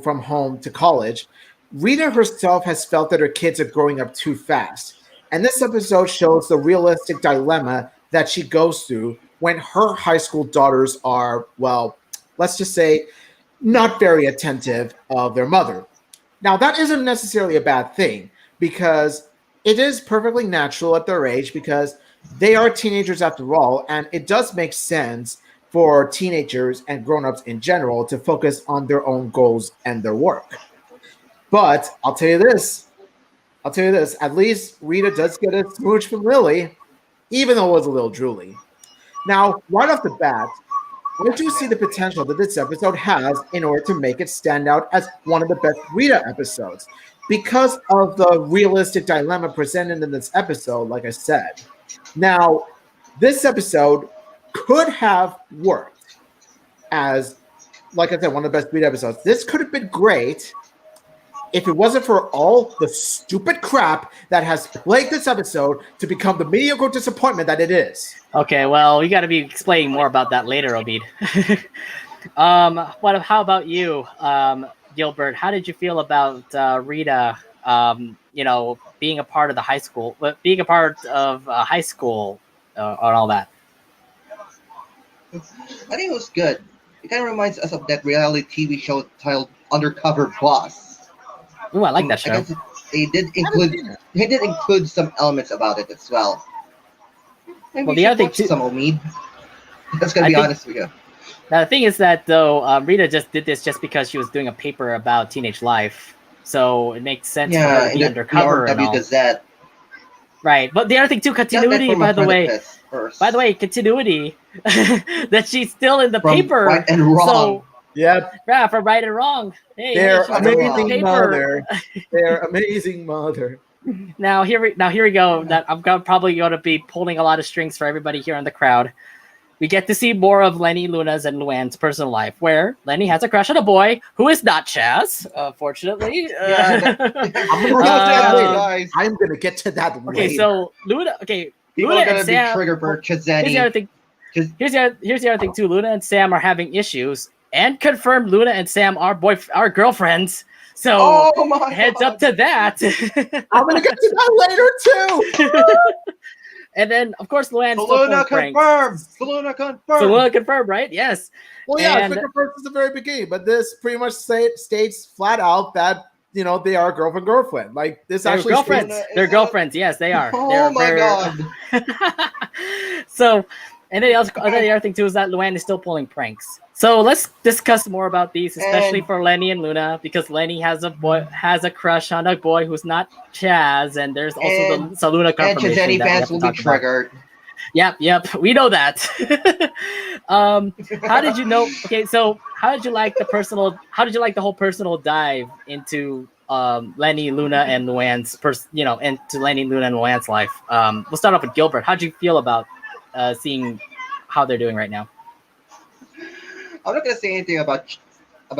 S3: from home to college, Rita herself has felt that her kids are growing up too fast. And this episode shows the realistic dilemma that she goes through when her high school daughters are, well, let's just say, not very attentive of their mother. Now, that isn't necessarily a bad thing because it is perfectly natural at their age because they are teenagers after all, and it does make sense for teenagers and grown-ups in general to focus on their own goals and their work. But I'll tell you this, at least Rita does get a smooch from Lily, even though it was a little drooly. Now, right off the bat, where do you see the potential that this episode has in order to make it stand out as one of the best Rita episodes? Because of the realistic dilemma presented in this episode, like I said. Now, this episode could have worked as, like I said, one of the best Rita episodes. This could have been great if it wasn't for all the stupid crap that has plagued this episode to become the mediocre disappointment that it is.
S1: Okay, well, we got to be explaining more about that later, Obid. How about you, Gilbert? How did you feel about Rita, being a part of the high school, being a part of high school and all that?
S4: I think it was good. It kind of reminds us of that reality TV show titled Undercover Boss.
S1: Ooh, I like that
S4: I
S1: show.
S4: guess they did include some elements about it as well. Maybe
S1: Well,
S4: we
S1: the
S4: should
S1: other thing
S4: watch
S1: too-
S4: some Omid. That's gonna be honest with you.
S1: Now, the thing is that, though, Rita just did this just because she was doing a paper about teenage life. So it makes sense for her
S4: Yeah,
S1: to
S4: in
S1: be
S4: the
S1: undercover and
S4: RW
S1: all.
S4: Gazette.
S1: Right. But the other thing, too, continuity, by the way. Continuity, that she's still in the
S4: From
S1: paper.
S4: Right and Wrong.
S1: So,
S3: Yep,
S1: yeah, for right and wrong. Hey,
S3: their
S1: she's still in the
S3: amazing
S1: paper.
S3: mother. Their amazing mother.
S1: Now here we go. That I'm probably going to be pulling a lot of strings for everybody here in the crowd. we get to see more of Lenny, Luna's, and Luann's personal life, where Lenny has a crush on a boy who is not Chaz, fortunately.
S3: I'm gonna get to that later.
S4: guys.
S3: I'm gonna get to that later.
S1: Okay, so Luna. Okay,
S4: People
S1: Luna
S4: are gonna
S1: and
S4: be
S1: Sam.
S4: triggered for
S1: Here's the other
S4: Chazani.
S1: thing. Here's the other thing too. Luna and Sam are having issues, and confirmed Luna and Sam are girlfriends. So
S4: Oh my
S1: heads
S4: God.
S1: up to that.
S3: I'm gonna get to that later too.
S1: And then of course Luan's still
S4: Luna
S1: pulling pranks.
S4: confirmed. Luna confirmed.
S1: So Luna confirmed, right? Yes.
S3: Well, yeah,
S1: And-
S3: it's been confirmed since the very beginning, but this pretty much states flat out that they are girlfriend. Like this
S1: They're
S3: actually
S1: girlfriends.
S3: states-
S1: They're girlfriends. Yes, they are.
S4: Oh
S1: They're
S4: my God.
S1: So, and then the other thing too is that Luann is still pulling pranks. So let's discuss more about these, especially
S4: And-
S1: for Lenny and Luna, because Lenny has a crush on a boy who's not Chaz, and there's also the Luna
S4: And
S1: confirmation
S4: Chazani
S1: that we have
S4: fans
S1: to
S4: will be
S1: talk about.
S4: triggered.
S1: Yep, we know that. How did you know? Okay, so how did you like the whole personal dive into Lenny, Luna, and Luann's into Lenny, Luna, and Luann's life? We'll start off with Gilbert. How did you feel about seeing how they're doing right now?
S4: I'm not gonna say anything about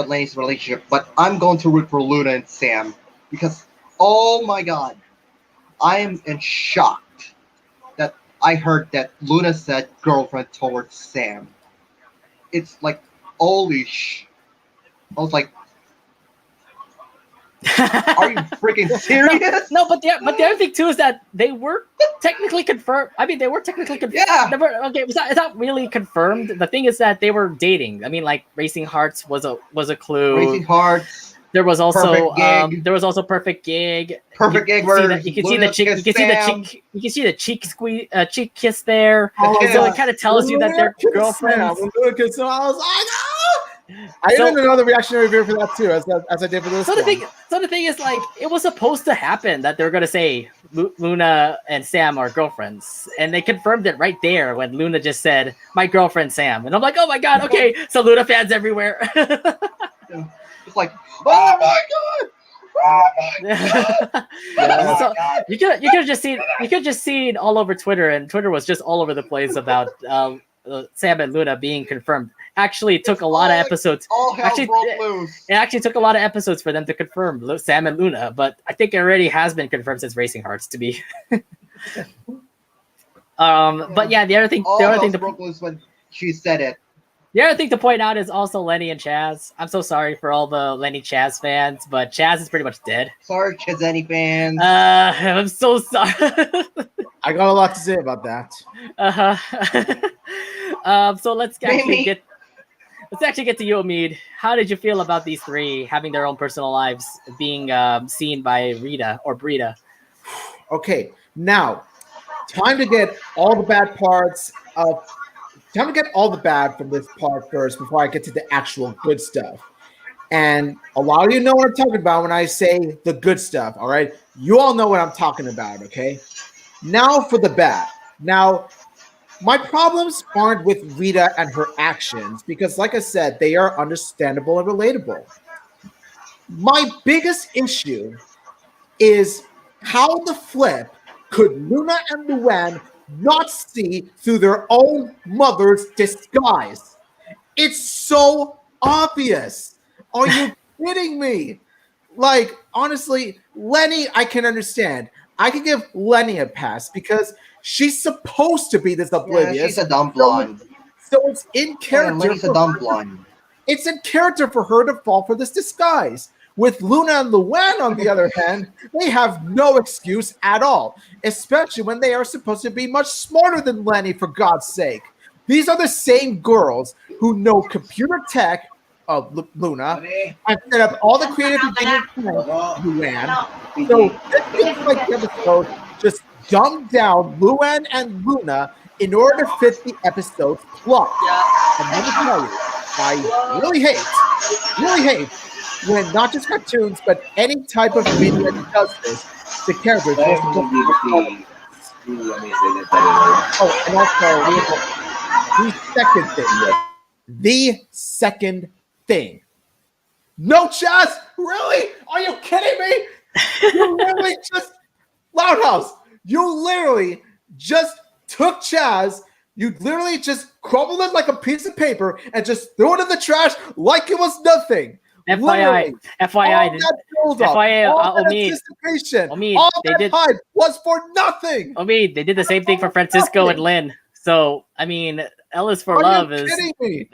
S4: Lenny's relationship, but I'm going to root for Luna and Sam because, oh my God, I am in shock that I heard that Luna said girlfriend towards Sam. It's like, holy sh! I was like, are you freaking serious?
S1: No, but the other thing too is that they were technically confirmed. I mean, they were technically confirmed.
S4: Yeah.
S1: Okay, it's not really confirmed. The thing is that they were dating. I mean, like Racing Hearts was a clue.
S4: Racing Hearts,
S1: There was also
S4: Perfect Gig.
S1: Perfect Gig.
S4: Perfect Gig.
S1: You can see the cheek. You can see the cheek kiss there.
S3: Oh,
S1: So
S3: yeah.
S1: it kind of tells you that they're girlfriends.
S3: When Luna kissed him, I was like, ah! I did another reactionary video for that too, as I did for this.
S1: So the thing is, like, it was supposed to happen that they're gonna say Luna and Sam are girlfriends, and they confirmed it right there when Luna just said, "My girlfriend Sam," and I'm like, "Oh my God, okay." So Luna fans everywhere.
S4: It's like, oh my God. Oh my God.
S3: Yeah.
S1: So you could just seen all over Twitter, and Twitter was just all over the place about Sam and Luna being confirmed. Actually, it took a lot of episodes.
S4: All hell broke loose.
S1: It actually took a lot of episodes for them to confirm Sam and Luna, but I think it already has been confirmed since Racing Hearts to be. But yeah, the other thing
S4: broke loose when she said it.
S1: The other thing to point out is also Lenny and Chaz. I'm so sorry for all the Lenny Chaz fans, but Chaz is pretty much dead.
S4: Sorry, Chazani fans.
S1: I'm so sorry.
S3: I got a lot to say about that.
S1: So let's actually get to you, Omid. How did you feel about these three having their own personal lives being seen by Rita or Brita?
S3: Okay, now time to get all the bad parts of. Time to get all the bad from this part first before I get to the actual good stuff. And a lot of you know what I'm talking about when I say the good stuff, all right? You all know what I'm talking about, okay? Now for the bad. Now, my problems aren't with Rita and her actions because, like I said, they are understandable and relatable. My biggest issue is how the flip could Luna and Luann not see through their own mother's disguise. It's so obvious. Are you kidding me? Like, honestly, Lenny, I can understand. I can give Lenny a pass because she's supposed to be this oblivious.
S4: Yeah, she's a dumb blonde.
S3: So it's in character.
S4: Lenny's a dumb blonde.
S3: It's in character for her to fall for this disguise. With Luna and Luann, on the other hand, they have no excuse at all, especially when they are supposed to be much smarter than Lenny, for God's sake. These are the same girls who know computer tech of Luna and set up all the creative beginning of Luann. So this feels like the episode just dumbed down Luann and Luna in order to fit the episode's plot. And let me tell you, I really hate when not just cartoons, but any type of media does this, the characters are supposed to be part of it. Oh, and also, the second thing. No, Chaz! Really? Are you kidding me? You literally just, Loud House, you literally just took Chaz You literally just crumbled it like a piece of paper and just threw it in the trash like it was nothing.
S1: FYI, FYI,
S3: all that build-up,
S1: FYI,
S3: all that
S1: Omid,
S3: anticipation,
S1: Omid,
S3: all
S1: they
S3: that
S1: did-
S3: hype was for nothing.
S1: Omid, they did the same thing for Francisco and Lynn. So, I mean, L is for
S3: Are
S1: love
S3: you
S1: is
S3: kidding me?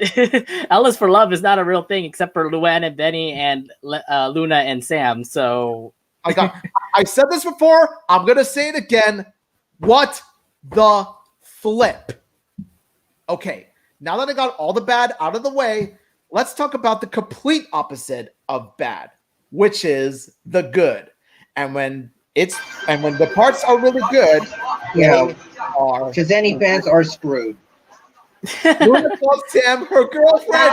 S1: L is for love is not a real thing except for Luann and Benny and Luna and Sam. So
S3: I said this before. I'm gonna say it again. What the flip? Okay, now that I got all the bad out of the way, let's talk about the complete opposite of bad, which is the good. And when the parts are really good,
S4: Yeah.
S3: they are.
S4: Shazani fans are screwed.
S3: Luna calls Sam her girlfriend.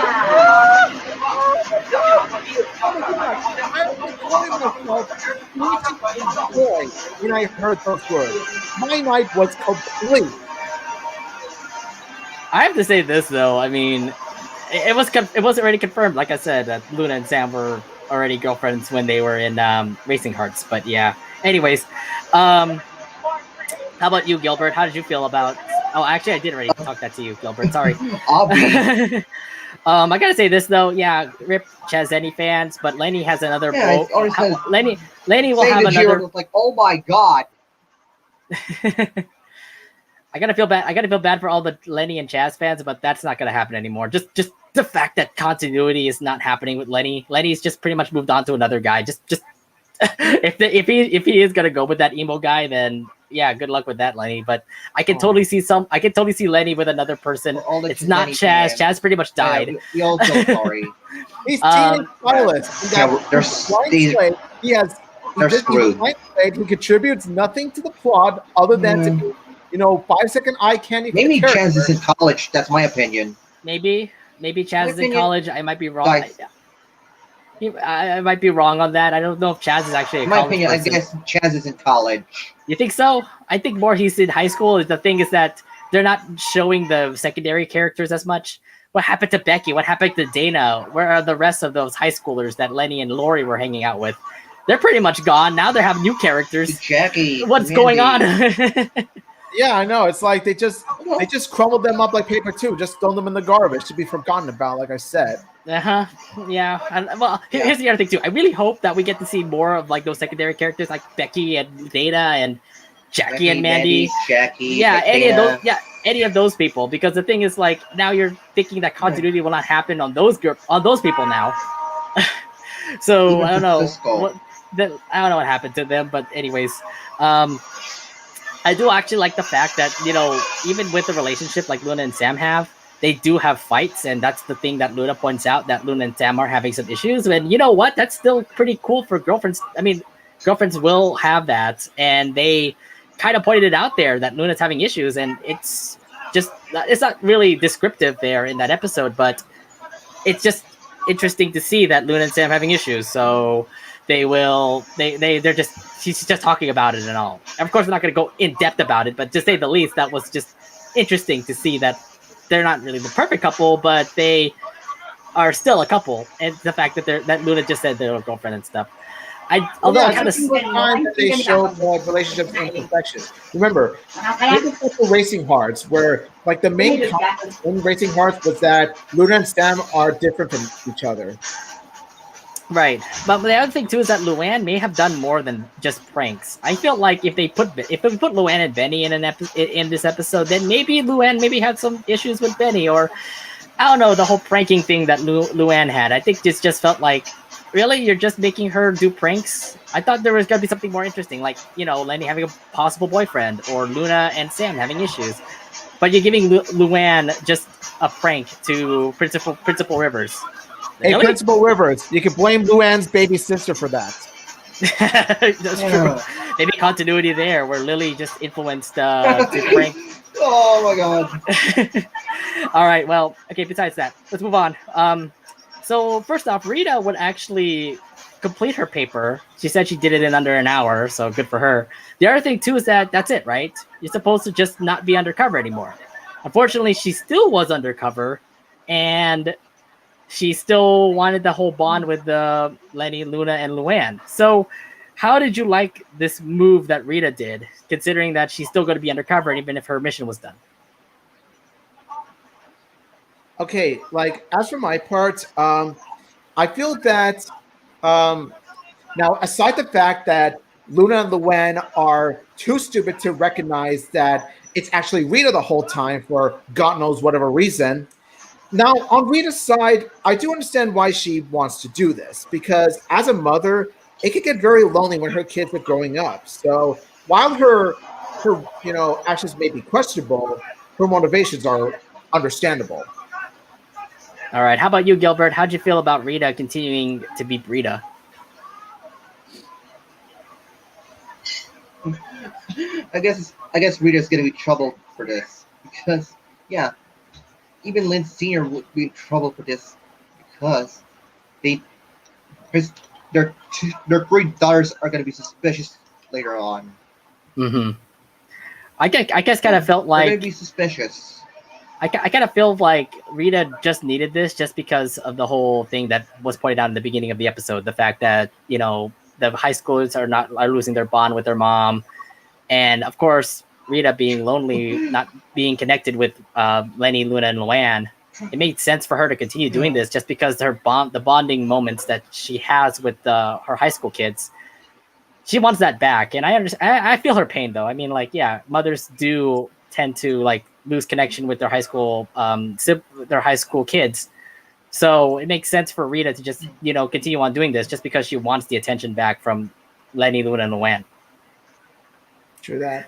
S3: When I heard those words, my night was complete.
S1: I have to say this though. I mean, it was already confirmed. Like I said, that Luna and Sam were already girlfriends when they were in Racing Hearts. But yeah. Anyways, how about you, Gilbert? How did you feel about? Oh, actually, I did already talk that to you, Gilbert. Sorry.
S4: Obvious.
S1: I gotta say this though. Yeah, rip Chazeni fans, but Lenny has another.
S4: Yeah, it's always says-
S1: Lenny will
S4: Saying
S1: have
S4: the
S1: another.
S4: Giro was like, oh my god.
S1: I gotta feel bad. I gotta feel bad for all the Lenny and Chaz fans, but that's not gonna happen anymore. Just the fact that continuity is not happening with Lenny. Lenny's just pretty much moved on to another guy. Just if he is gonna go with that emo guy, then yeah, good luck with that, Lenny. But I can totally see Lenny with another person.
S4: All the
S1: It's not
S4: Chazeni
S1: Chaz.
S4: fans.
S1: Chaz pretty much died.
S4: Yeah, we all feel sorry.
S3: He's Teenage Pilot.
S4: Yeah, they're
S3: He has.
S4: They're screwed.
S3: He contributes nothing to the plot other than to be, 5-second eye candy. For
S4: Maybe
S3: the character.
S4: Chaz is in college. That's my opinion.
S1: Maybe Chaz is in
S4: opinion-
S1: college. I might be wrong.
S4: Guys.
S1: I might be wrong on that. I don't know if Chaz is actually a
S4: In my
S1: college
S4: opinion,
S1: person.
S4: I guess Chaz is in college.
S1: You think so? I think more he's in high school. The thing is that they're not showing the secondary characters as much. What happened to Becky? What happened to Dana? Where are the rest of those high schoolers that Lenny and Lori were hanging out with? They're pretty much gone. Now they have new characters.
S4: Jackie.
S1: What's
S4: Mandy.
S1: going on?
S3: Yeah, I know. It's like they just crumbled them up like paper too. Just throw them in the garbage to be forgotten about. Like I said.
S1: Uh-huh. Yeah. And, well, here's the other thing too. I really hope that we get to see more of like those secondary characters like Becky and Dana and Jackie and Mandy.
S4: Jackie.
S1: Yeah,
S4: Dana.
S1: any of those people. Because the thing is, like, now you're thinking that continuity will not happen on those people now. So
S4: Even
S1: I don't know.
S4: Francisco.
S1: I don't know what happened to them, but anyways, I do actually like the fact that even with the relationship like Luna and Sam have, they do have fights, and that's the thing that Luna points out, that Luna and Sam are having some issues. And you know what? That's still pretty cool for girlfriends. I mean, girlfriends will have that, and they kind of pointed it out there that Luna's having issues, and it's not really descriptive there in that episode, but it's just interesting to see that Luna and Sam having issues. So she's just talking about it and all. And of course, we're not going to go in depth about it, but to say the least, that was just interesting to see that they're not really the perfect couple, but they are still a couple. And the fact that Luna just said they're a girlfriend and stuff. Although I kind of
S3: time that they show relationships in perfection. Remember, for Racing Hearts, where like the main conflict in Racing Hearts was that Luna and Sam are different from each other.
S1: Right, but the other thing too is that Luann may have done more than just pranks. I feel like if we put Luann and Benny in this episode, then maybe Luann had some issues with Benny, or I don't know, the whole pranking thing that Luann had. I think this just felt like, really, you're just making her do pranks? I thought there was gonna be something more interesting, like Lenny having a possible boyfriend, or Luna and Sam having issues. But you're giving Luann just a prank to Principal Rivers.
S3: Hey,
S1: Really?
S3: Principal Rivers, you can blame Luann's baby sister for that.
S1: That's true. Maybe continuity there, where Lily just influenced to prank.
S4: Oh my god.
S1: All right. Well, okay. Besides that, let's move on. So first off, Rita would actually complete her paper. She said she did it in under an hour, so good for her. The other thing too is that that's it, right? You're supposed to just not be undercover anymore. Unfortunately, she still was undercover, and she still wanted the whole bond with Lenny, Luna, and Luann. So how did you like this move that Rita did, considering that she's still going to be undercover even if her mission was done?
S3: Okay, like as for my part, I feel that um, now aside the fact that Luna and Luan are too stupid to recognize that it's actually Rita the whole time for God knows whatever reason. Now, on Rita's side, I do understand why she wants to do this because as a mother, it can get very lonely when her kids are growing up. So while her actions may be questionable, her motivations are understandable.
S1: All right. How about you, Gilbert? How'd you feel about Rita continuing to be Rita?
S4: I guess Rita's gonna be trouble for this because yeah, even Lynn Senior would be in trouble for this because they his their three daughters are gonna be suspicious later on.
S1: Mm-hmm. I guess kind
S4: Yeah,
S1: of felt
S4: they're gonna
S1: like
S4: be suspicious.
S1: I kind of feel like Rita just needed this just because of the whole thing that was pointed out in the beginning of the episode. The fact that the high schoolers are losing their bond with their mom, and of course Rita being lonely, not being connected with Lenny, Luna, and Luan. It made sense for her to continue doing
S4: Yeah.
S1: this just because the bonding moments that she has with her high school kids. She wants that back, and I understand. I feel her pain though. I mean, like, yeah, mothers do tend to like lose connection with their high school their high school kids. So it makes sense for Rita to just continue on doing this just because she wants the attention back from Lenny, Luna, and Luan.
S3: True that.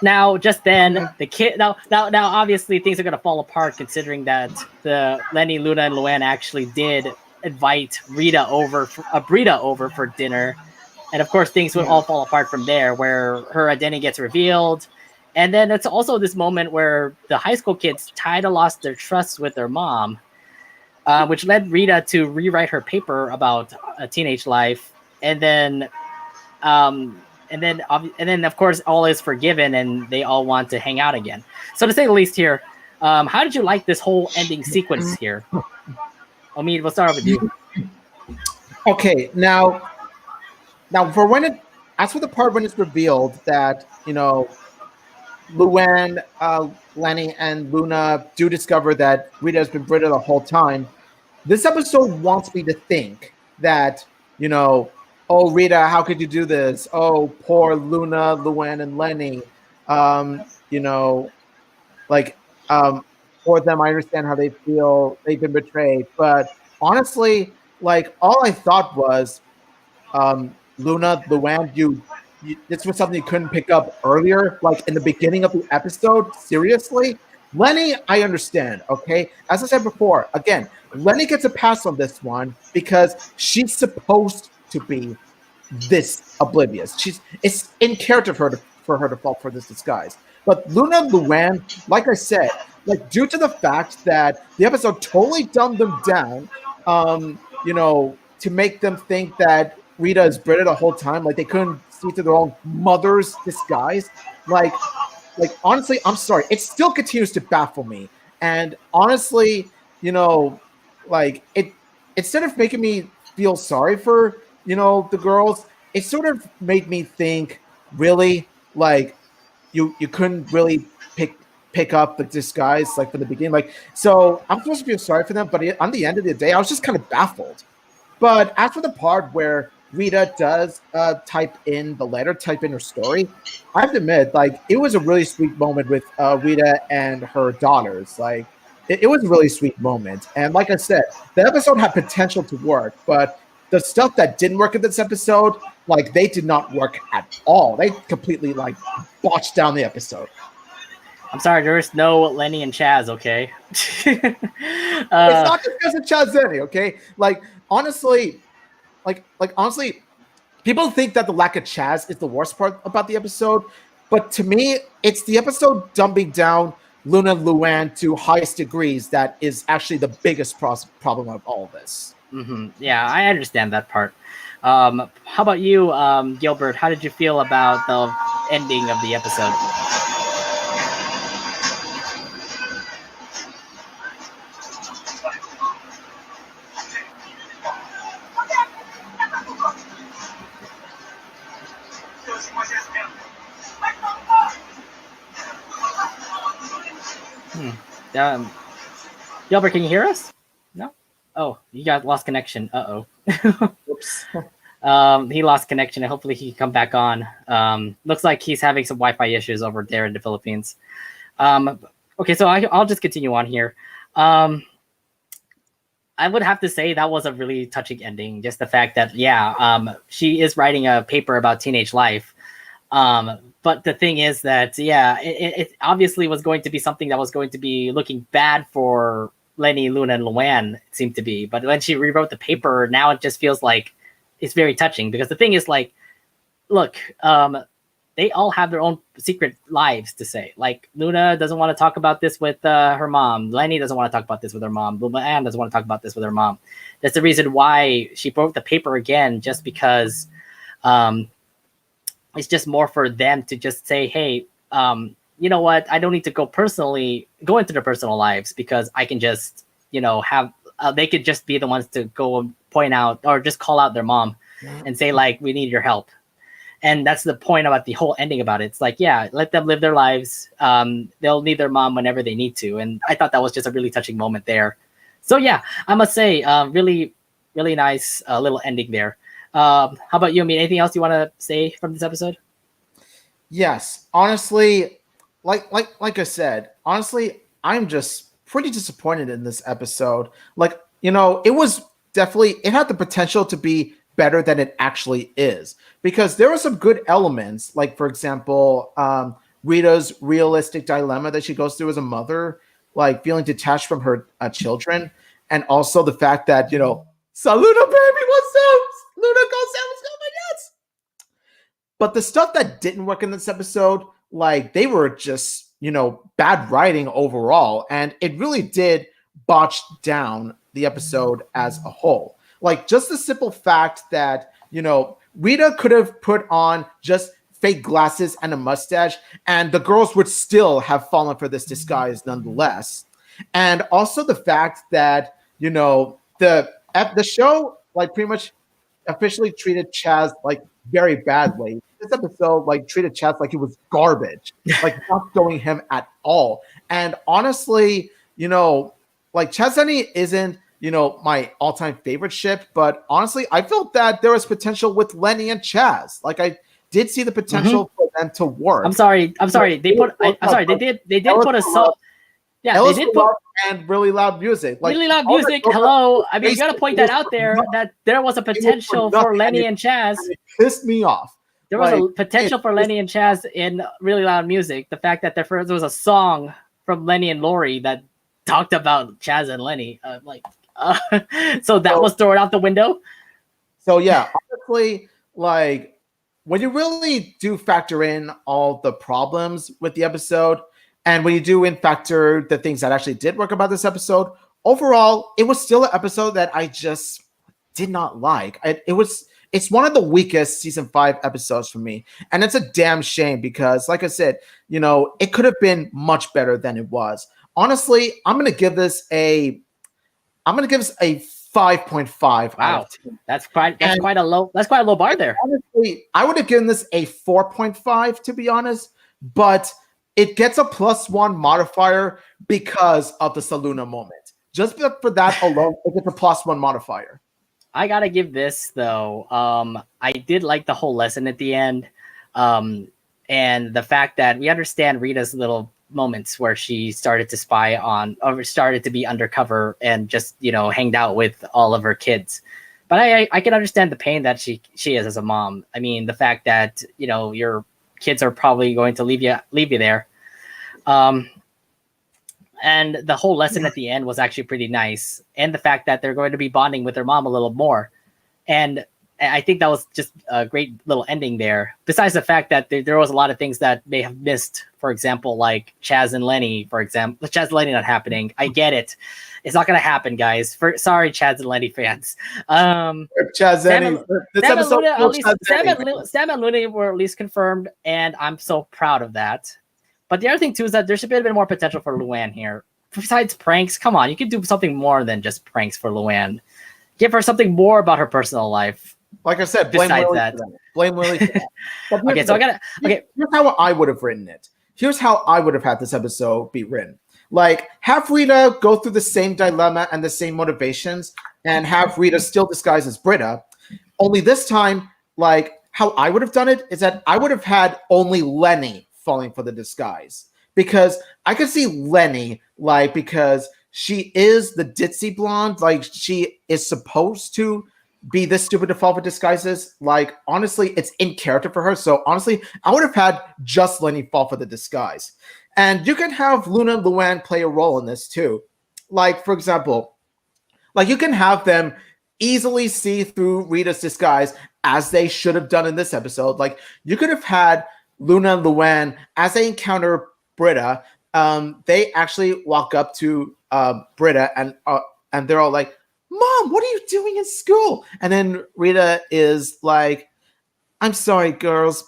S1: Now, just then,
S4: Yeah.
S1: the kid. Now, obviously, things are gonna fall apart considering that the Lenny, Luna, and Luan actually did invite Brita over for dinner, and of course, things would all
S4: Yeah.
S1: fall apart from there, where her identity gets revealed, and then it's also this moment where the high school kids kind of lost their trust with their mom, which led Rita to rewrite her paper about a teenage life, and then um, and then of course all is forgiven and they all want to hang out again. So to say the least here, how did you like this whole ending sequence here? Omid, we'll start off with you.
S3: Okay, now for when it as for the part when it's revealed that Luan, Lenny, and Luna do discover that Rita has been Brita the whole time. This episode wants me to think that, oh, Rita, how could you do this? Oh, poor Luna, Luan, and Lenny. Um, you know, like, for them, I understand how they feel. They've been betrayed. But honestly, like, all I thought was, Luna, Luan, this was something you couldn't pick up earlier, like in the beginning of the episode. Seriously, Lenny, I understand. Okay, as I said before, again, Lenny gets a pass on this one because she's supposed to be this oblivious. It's in character for her to fall for this disguise. But Luna and Luan, like I said, like due to the fact that the episode totally dumbed them down, to make them think that Rita is Brita the whole time, like they couldn't see through their own mother's disguise. Like honestly, I'm sorry, it still continues to baffle me. And honestly, like it instead of making me feel sorry for the girls, it sort of made me think, really, like you couldn't really pick up the disguise like from the beginning. Like, so I'm supposed to feel sorry for them, but on the end of the day, I was just kind of baffled. But as for the part where Rita does type in her story, I have to admit, like, it was a really sweet moment with Rita and her daughters. Like, it was a really sweet moment. And like I said, the episode had potential to work, but the stuff that didn't work in this episode, like, they did not work at all. They completely, like, botched down the episode.
S1: I'm sorry, there's no Lenny and Chaz, okay?
S3: It's not just because of Chazeni, okay? Like, honestly, honestly, people think that the lack of Chaz is the worst part about the episode, but to me, it's the episode dumbing down Luna Luan to highest degrees that is actually the biggest problem of all of this.
S1: Yeah, I understand that part. How about you, Gilbert? How did you feel about the ending of the episode? Hmm. Um, Gilbert, can you hear us? No. Oh, you got lost connection.
S3: Oops.
S1: He lost connection, and hopefully he can come back on. Looks like he's having some Wi-Fi issues over there in the Philippines. Okay, so I'll just continue on here. I would have to say that was a really touching ending. Just the fact that, she is writing a paper about teenage life. But the thing is that, it obviously was going to be something that was going to be looking bad for Lenny, Luna, and Luann, it seemed to be. But when she rewrote the paper, now it just feels like it's very touching. Because the thing is, like, look, they all have their own secret lives to say. Like, Luna doesn't want to talk about this with her mom. Lenny doesn't want to talk about this with her mom. Luann doesn't want to talk about this with her mom. That's the reason why she wrote the paper again, just because it's just more for them to just say, hey, you know what? I don't need to go into their personal lives, because I can just, have, they could just be the ones to go and point out or just call out their mom and say, like, we need your help. And that's the point about the whole ending about it. It's like, let them live their lives. They'll need their mom whenever they need to. And I thought that was just a really touching moment there. So I must say, really, really nice little ending there. How about you? I mean, anything else you want to say from this episode?
S3: Yes, honestly, like I said, honestly, I'm just pretty disappointed in this episode. Like, it was definitely, it had the potential to be better than it actually is, because there were some good elements, like, for example, Rita's realistic dilemma that she goes through as a mother, like feeling detached from her children, and also the fact that, Saludo, baby, what's up? Luna goes down, let's go, my nuts. But the stuff that didn't work in this episode, like, they were just, bad writing overall, and it really did botch down the episode as a whole. Like, just the simple fact that, Rita could have put on just fake glasses and a mustache, and the girls would still have fallen for this disguise nonetheless. And also the fact that, the show, like, pretty much officially treated Chaz, like, very badly. This episode, like, treated Chaz like he was garbage, like, not showing him at all. And honestly, like, Chaz Lenny isn't, my all-time favorite ship, but honestly, I felt that there was potential with Lenny and Chaz. Like, I did see the potential for them to work.
S1: I'm sorry. They did put a song. Yeah, they did put
S3: and really loud music. Like,
S1: really loud music. Hello, I mean, you got to point that out there, that there was a potential for Lenny and Chaz.
S3: It pissed me off.
S1: There was a potential for Lenny and Chaz in really loud music. The fact that there was a song from Lenny and Lori that talked about Chaz and Lenny, so that was thrown out the window.
S3: So honestly, like, when you really do factor in all the problems with the episode, and when you do in factor the things that actually did work about this episode, overall, it was still an episode that I just did not like. It's one of the weakest season 5 episodes for me. And it's a damn shame, because, like I said, it could have been much better than it was. Honestly, I'm going to give this a 5.5.
S1: Wow, that's quite a low bar there.
S3: Honestly, I would have given this a 4.5, to be honest, but it gets a +1 modifier because of the Saluna moment. Just for that alone, it gets a +1 modifier.
S1: I gotta give this, though. I did like the whole lesson at the end, and the fact that we understand Rita's little moments where she started to spy on, or started to be undercover and just, hanged out with all of her kids. But I can understand the pain that she is as a mom. I mean, the fact that, your kids are probably going to leave you there. And the whole lesson at the end was actually pretty nice. And the fact that they're going to be bonding with their mom a little more. And I think that was just a great little ending there. Besides the fact that there was a lot of things that may have missed. For example, like Chaz and Lenny, Chaz and Lenny not happening. I get it. It's not going to happen, guys. Sorry, Chaz and Lenny fans.
S3: Chaz and
S1: Sam and Luna were at least confirmed, and I'm so proud of that. But the other thing, too, is that there should be a bit more potential for Luann here. Besides pranks, come on, you can do something more than just pranks for Luann. Give her something more about her personal life.
S3: Like I said, blame Willie for that. Blame Willie for that.
S1: Okay, so I gotta. Okay,
S3: here's how I would have written it. here's how I would have had this episode be written. Like, have Rita go through the same dilemma and the same motivations, and have Rita still disguised as Britta. Only this time, like, how I would have done it is that I would have had only Lenny falling for the disguise. Because I could see Lenny, like, because she is the ditzy blonde, like, she is supposed to be this stupid to fall for disguises. Like, honestly, it's in character for her. So, honestly, I would have had just Lenny fall for the disguise. And you can have Luna and Luann play a role in this, too. Like, for example, like, you can have them easily see through Rita's disguise, as they should have done in this episode. Like, you could have had Luna and Luann, as they encounter Britta, they actually walk up to Britta, and they're all like, "Mom, what are you doing in school?" And then Rita is like, I'm so sorry, girls,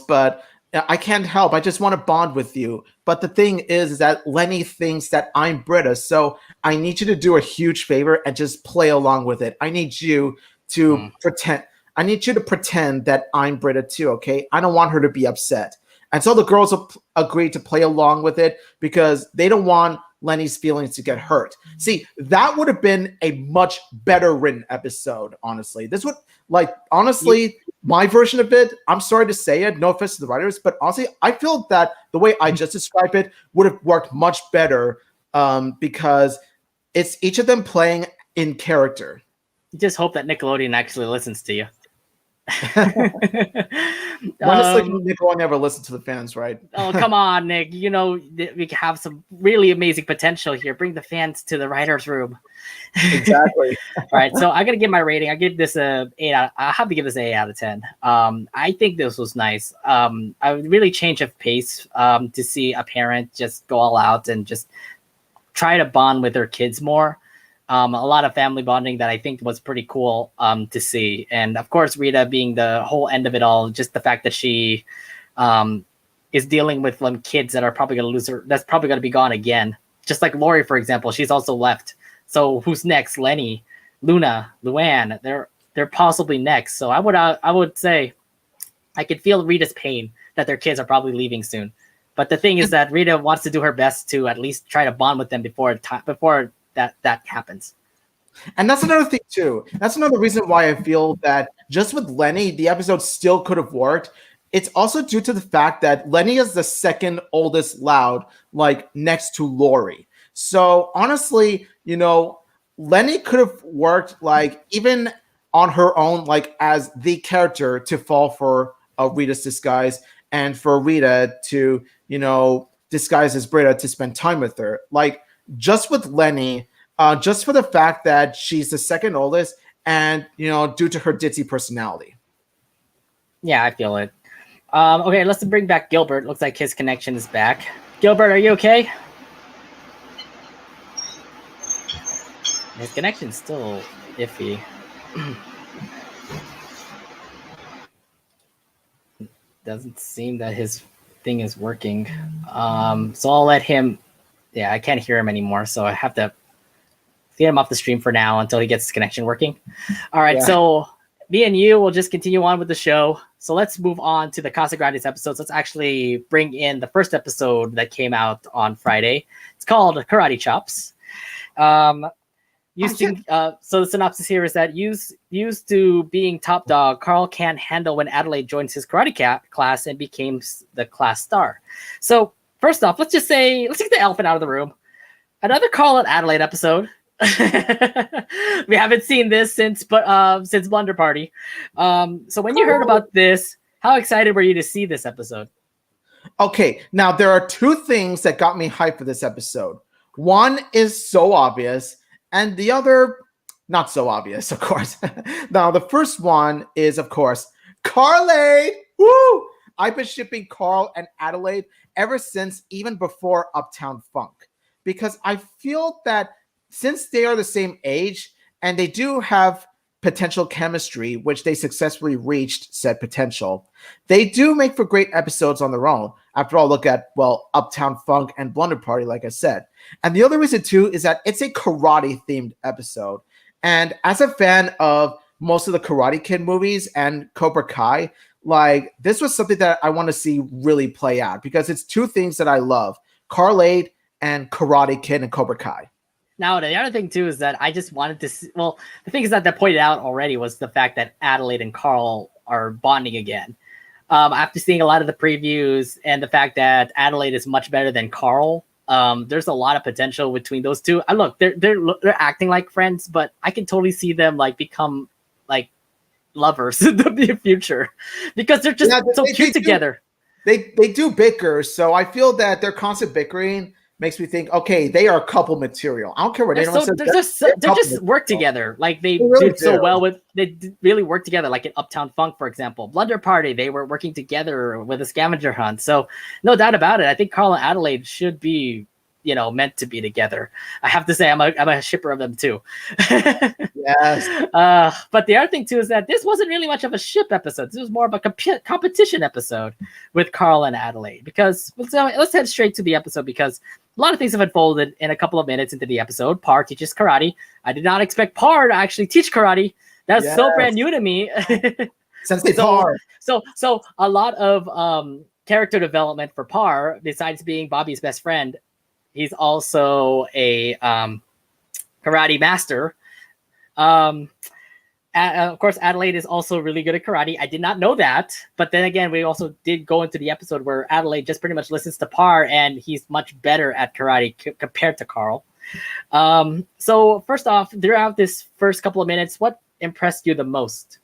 S3: but I can't help. I just want to bond with you. But the thing is that Lenny thinks that I'm Britta, so I need you to do a huge favor and just play along with it. I need you to pretend. I need you to pretend that I'm Britta too, okay? I don't want her to be upset. And so the girls agree to play along with it because they don't want Lenny's feelings to get hurt. See, that would have been a much better written episode, honestly. This would, like, honestly, my version of it, I'm sorry to say it, no offense to the writers, but honestly, I feel that the way I just described it would have worked much better because it's each of them playing in character.
S1: Just hope that Nickelodeon actually listens to you.
S3: Honestly, Nicole never listened to the fans, right?
S1: Oh, come on, Nick. You know, we have some really amazing potential here. Bring the fans to the writer's room.
S3: Exactly.
S1: All right, so I'm gonna give my rating. I give this a 8 out. I have to give this an 8 out of 10. I think this was nice. I would really change of pace to see a parent just go all out and just try to bond with their kids more. A lot of family bonding that I think was pretty cool to see. And of course, Rita being the whole end of it all, just the fact that she is dealing with kids that are probably going to lose her, that's probably going to be gone again. Just like Lori, for example, she's also left. So who's next? Lenny, Luna, Luann, they're possibly next. So I would say I could feel Rita's pain that their kids are probably leaving soon. But the thing is that Rita wants to do her best to at least try to bond with them before that happens.
S3: And that's another thing too. That's another reason why I feel that just with Lenny, the episode still could have worked. It's also due to the fact that Lenny is the second oldest Loud, like next to Lori. So honestly, you know, Lenny could have worked like even on her own, like as the character to fall for Rita's disguise and for Rita to, you know, disguise as Britta to spend time with her. Like, just with Lenny, just for the fact that she's the second oldest and, you know, due to her ditzy personality.
S1: Yeah, I feel it. Okay, let's bring back Gilbert. Looks like his connection is back. Gilbert, are you okay? His connection's still iffy. Doesn't seem that his thing is working. So I'll let him... Yeah, I can't hear him anymore, so I have to get him off the stream for now until he gets his connection working. All right, So me and you will just continue on with the show. So let's move on to the Casagrandes episodes. Let's actually bring in the first episode that came out on Friday. It's called Karate Chops. So the synopsis here is that used to being top dog, Carl can't handle when Adelaide joins his karate class and becomes the class star. So first off, let's take the elephant out of the room. Another Carl and Adelaide episode. We haven't seen this since Blunder Party. So when you heard about this, how excited were you to see this episode?
S3: Okay, now there are two things that got me hyped for this episode. One is so obvious, and the other not so obvious, of course. Now, the first one is, of course, Carly. Woo! I've been shipping Carl and Adelaide ever since, even before Uptown Funk, because I feel that since they are the same age and they do have potential chemistry, which they successfully reached said potential, they do make for great episodes on their own. After all, look at, well, Uptown Funk and Blunder Party, like I said. And the other reason, too, is that it's a karate-themed episode. And as a fan of most of the Karate Kid movies and Cobra Kai, like this was something that I want to see really play out because it's two things that I love: Carl Aid and Karate Kid and Cobra Kai.
S1: Now, the other thing too is that I just wanted to see, well, the thing is that pointed out already was the fact that Adelaide and Carl are bonding again. After seeing a lot of the previews and the fact that Adelaide is much better than Carl, there's a lot of potential between those two. Look, they're acting like friends, but I can totally see them like become like lovers in the future because they're just so cute together.
S3: They do bicker, so I feel that their constant bickering makes me think, okay, they are couple material. I don't care what anyone says.
S1: They just work together. Like they really did so well with. They really work together. Like in Uptown Funk, for example, Blunder Party, they were working together with a scavenger hunt. So no doubt about it. I think Carl and Adelaide should be, meant to be together. I have to say, I'm a shipper of them too.
S3: Yes.
S1: But the other thing too is that this wasn't really much of a ship episode. This was more of a competition episode with Carl and Adelaide. Because let's head straight to the episode because a lot of things have unfolded in a couple of minutes into the episode. Par teaches karate. I did not expect Par to actually teach karate. That's so brand new to me.
S3: Sensei Par.
S1: So a lot of character development for Par, besides being Bobby's best friend. He's also a karate master. Of course, Adelaide is also really good at karate. I did not know that. But then again, we also did go into the episode where Adelaide just pretty much listens to Par, and he's much better at karate compared to Carl. So first off, throughout this first couple of minutes, what impressed you the most?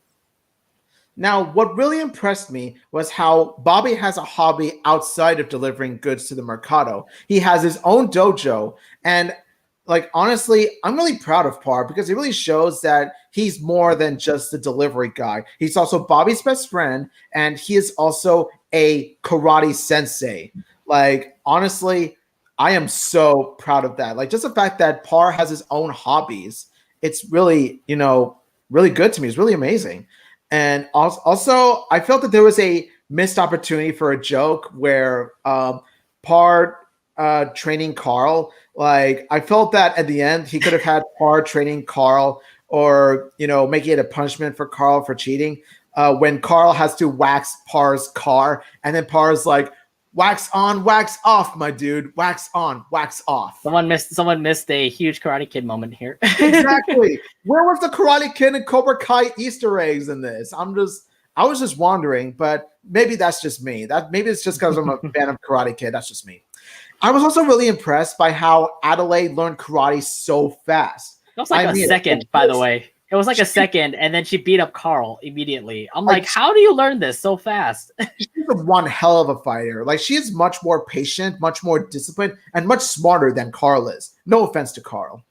S3: Now, what really impressed me was how Bobby has a hobby outside of delivering goods to the Mercado. He has his own dojo, and like, honestly, I'm really proud of Par because it really shows that he's more than just the delivery guy. He's also Bobby's best friend, and he is also a karate sensei. Like, honestly, I am so proud of that. Like, just the fact that Par has his own hobbies, it's really, really good to me. It's really amazing. And also, I felt that there was a missed opportunity for a joke where Par training Carl. Like, I felt that at the end, he could have had Par training Carl or, making it a punishment for Carl for cheating. When Carl has to wax Par's car, and then Par's like, wax on, wax off, my dude. Wax on, wax off.
S1: Someone missed a huge Karate Kid moment here.
S3: Exactly. Where was the Karate Kid and Cobra Kai Easter eggs in this? I was just wondering, but maybe that's just me. Maybe it's just because I'm a fan of Karate Kid. That's just me. I was also really impressed by how Adelaide learned karate so fast.
S1: It was like a second, by the way. It was like a second, and then she beat up Carl immediately. I'm like, how do you learn this so fast?
S3: She's one hell of a fighter. Like, she is much more patient, much more disciplined, and much smarter than Carl is. No offense to Carl.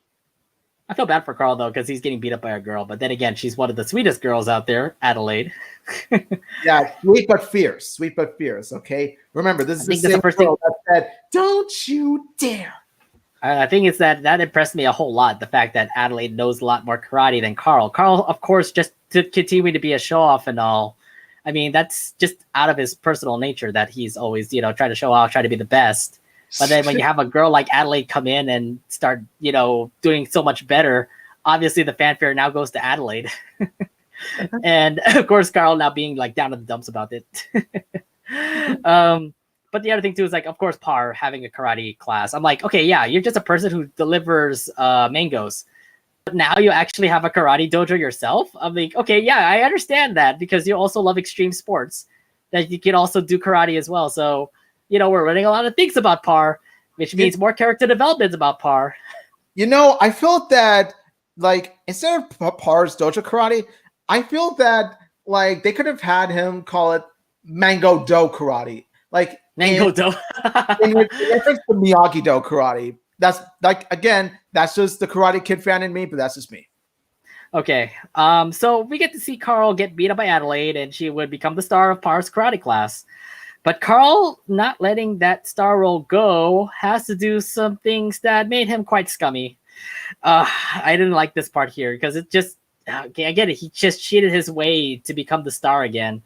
S1: I feel bad for Carl, though, because he's getting beat up by a girl. But then again, she's one of the sweetest girls out there, Adelaide.
S3: Yeah, sweet but fierce. Sweet but fierce, okay? Remember, this is the same girl that said, don't you dare.
S1: I think it's that impressed me a whole lot, the fact that Adelaide knows a lot more karate than Carl. Carl, of course, just to continue to be a show-off and all. I mean, that's just out of his personal nature that he's always, try to show off, try to be the best. But then when you have a girl like Adelaide come in and start, doing so much better, obviously the fanfare now goes to Adelaide. And, of course, Carl now being, like, down in the dumps about it. But the other thing, too, is, like, of course, Par having a karate class. I'm like, okay, yeah, you're just a person who delivers mangoes. But now you actually have a karate dojo yourself? I'm like, okay, yeah, I understand that because you also love extreme sports, that you can also do karate as well. So, we're learning a lot of things about Par, which means more character development about Par.
S3: I felt that, like, instead of Par's dojo karate, I feel that, like, they could have had him call it Mango Do karate. Like,
S1: Mango Do.
S3: in reference to Miyagi-Do karate. That's, like, again, that's just the Karate Kid fan in me, but that's just me.
S1: Okay. So we get to see Carl get beat up by Adelaide, and she would become the star of Par's karate class. But Carl, not letting that star role go, has to do some things that made him quite scummy. I didn't like this part here because it just, okay, I get it. He just cheated his way to become the star again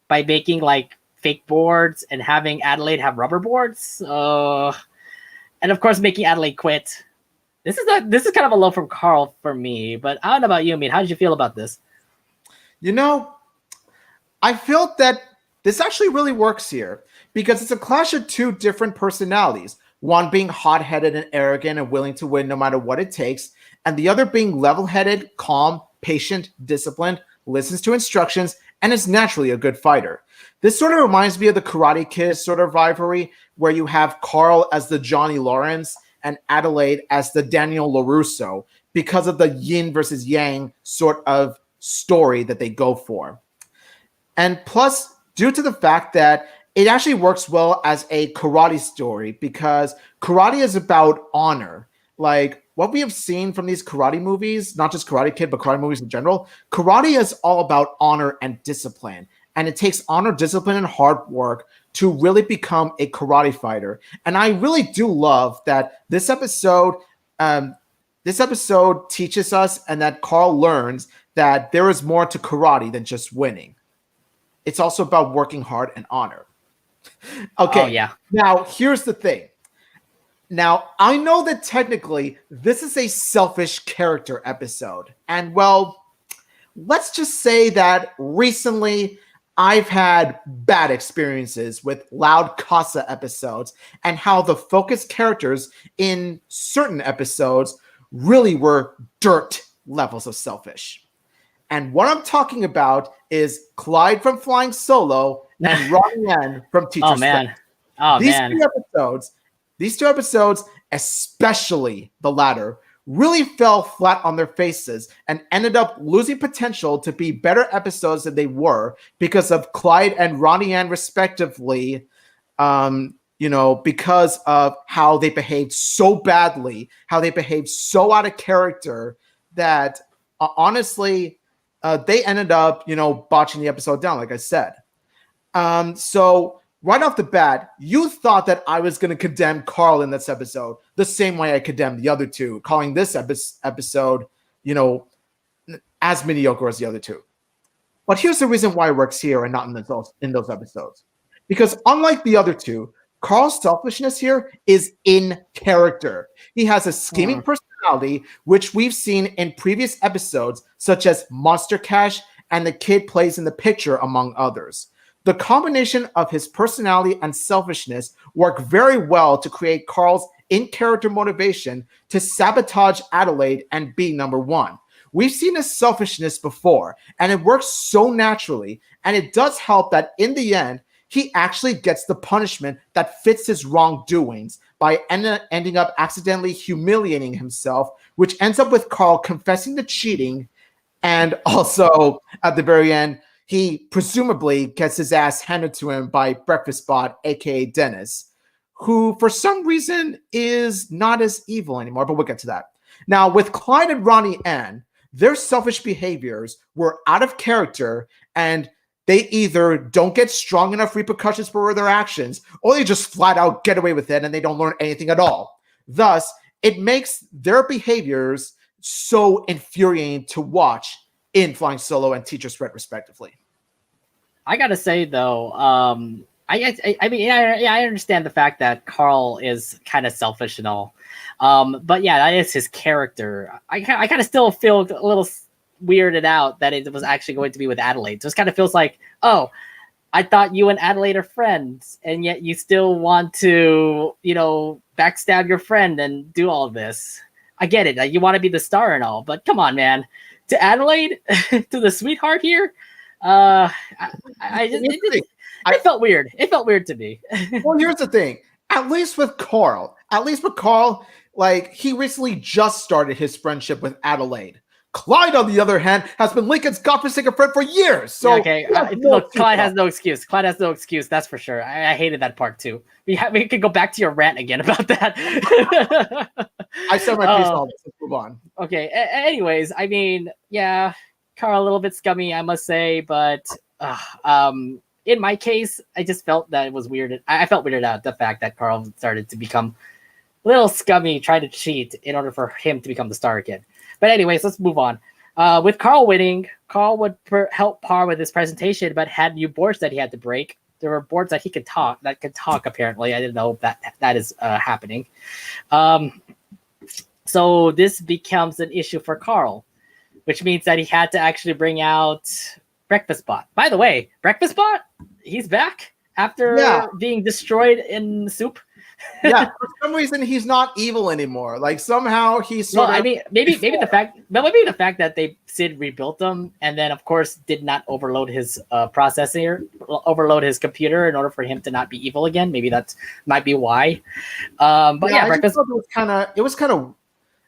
S1: by making, like, fake boards and having Adelaide have rubber boards. And of course, making Adelaide quit. This is kind of a low from Carl for me, but I don't know about you. I mean, how did you feel about this?
S3: I felt that this actually really works here because it's a clash of two different personalities. One being hot-headed and arrogant and willing to win no matter what it takes, and the other being level-headed, calm, patient, disciplined, listens to instructions, and is naturally a good fighter. This sort of reminds me of the Karate Kid sort of rivalry, where you have Carl as the Johnny Lawrence and Adelaide as the Daniel LaRusso, because of the yin versus yang sort of story that they go for. And plus, due to the fact that it actually works well as a karate story, because karate is about honor. Like what we have seen from these karate movies, not just Karate Kid, but karate movies in general, karate is all about honor and discipline. And it takes honor, discipline, and hard work to really become a karate fighter. And I really do love that this episode teaches us and that Carl learns that there is more to karate than just winning. It's also about working hard and honor. Okay.
S1: Oh, yeah.
S3: Now, here's the thing. Now, I know that technically this is a selfish character episode. And, well, let's just say that recently I've had bad experiences with LoudCasa episodes and how the focused characters in certain episodes really were dirt levels of selfish. And what I'm talking about is Clyde from Flying Solo and Ronnie from Teacher's
S1: Oh, man.
S3: Pet.
S1: Oh,
S3: These
S1: man.
S3: These two episodes, especially the latter, really fell flat on their faces and ended up losing potential to be better episodes than they were because of Clyde and Ronnie Ann, respectively, because of how they behaved so badly, how they behaved so out of character that honestly, they ended up, botching the episode down, like I said. So right off the bat, you thought that I was going to condemn Carl in this episode the same way I condemned the other two, calling this episode, as mediocre as the other two. But here's the reason why it works here and not in those episodes. Because unlike the other two, Carl's selfishness here is in character. He has a scheming personality, which we've seen in previous episodes, such as Monster Cash and The Kid Plays in the Picture, among others. The combination of his personality and selfishness work very well to create Carl's in-character motivation to sabotage Adelaide and be number one. We've seen his selfishness before, and it works so naturally, and it does help that in the end, he actually gets the punishment that fits his wrongdoings by ending up accidentally humiliating himself, which ends up with Carl confessing to cheating, and also, at the very end, he presumably gets his ass handed to him by Breakfast Bot, aka Dennis, who for some reason is not as evil anymore, but we'll get to that. Now, with Clyde and Ronnie Ann, their selfish behaviors were out of character, and they either don't get strong enough repercussions for their actions, or they just flat out get away with it and they don't learn anything at all. Thus, it makes their behaviors so infuriating to watch in Flying Solo and Teacher's Pet, respectively.
S1: I gotta say though, I understand the fact that Carl is kind of selfish and all, but yeah, that is his character. I kind of still feel a little weirded out that it was actually going to be with Adelaide. It just kind of feels like, oh, I thought you and Adelaide are friends, and yet you still want to, backstab your friend and do all this. I get it. You want to be the star and all, but come on, man. To Adelaide, to the sweetheart here, it felt weird. It felt weird to me.
S3: Well, here's the thing. At least with Carl, like, he recently just started his friendship with Adelaide. Clyde, on the other hand, has been Lincoln's godforsaken friend for years. So
S1: yeah, okay, look, Clyde has no excuse. Clyde has no excuse. That's for sure. I hated that part too. We could go back to your rant again about that.
S3: I said my piece on this. Let's move on.
S1: Okay. Anyways, I mean, yeah, Carl a little bit scummy, I must say, but in my case, I just felt that it was weird. I felt weirded out the fact that Carl started to become a little scummy, trying to cheat in order for him to become the star again. But anyways, let's move on. With Carl winning, Carl would help Par with his presentation, but had new boards that he had to break. There were boards that could talk. Apparently, I didn't know that is happening. So this becomes an issue for Carl, which means that he had to actually bring out Breakfast Bot. By the way, Breakfast Bot, he's back after being destroyed in soup.
S3: Yeah, for some reason he's not evil anymore. Like somehow he's sort of.
S1: I mean, maybe the fact that Sid rebuilt them and then of course did not overload his processor, overload his computer in order for him to not be evil again. Maybe that might be why. But Breakfast.
S3: It was kind of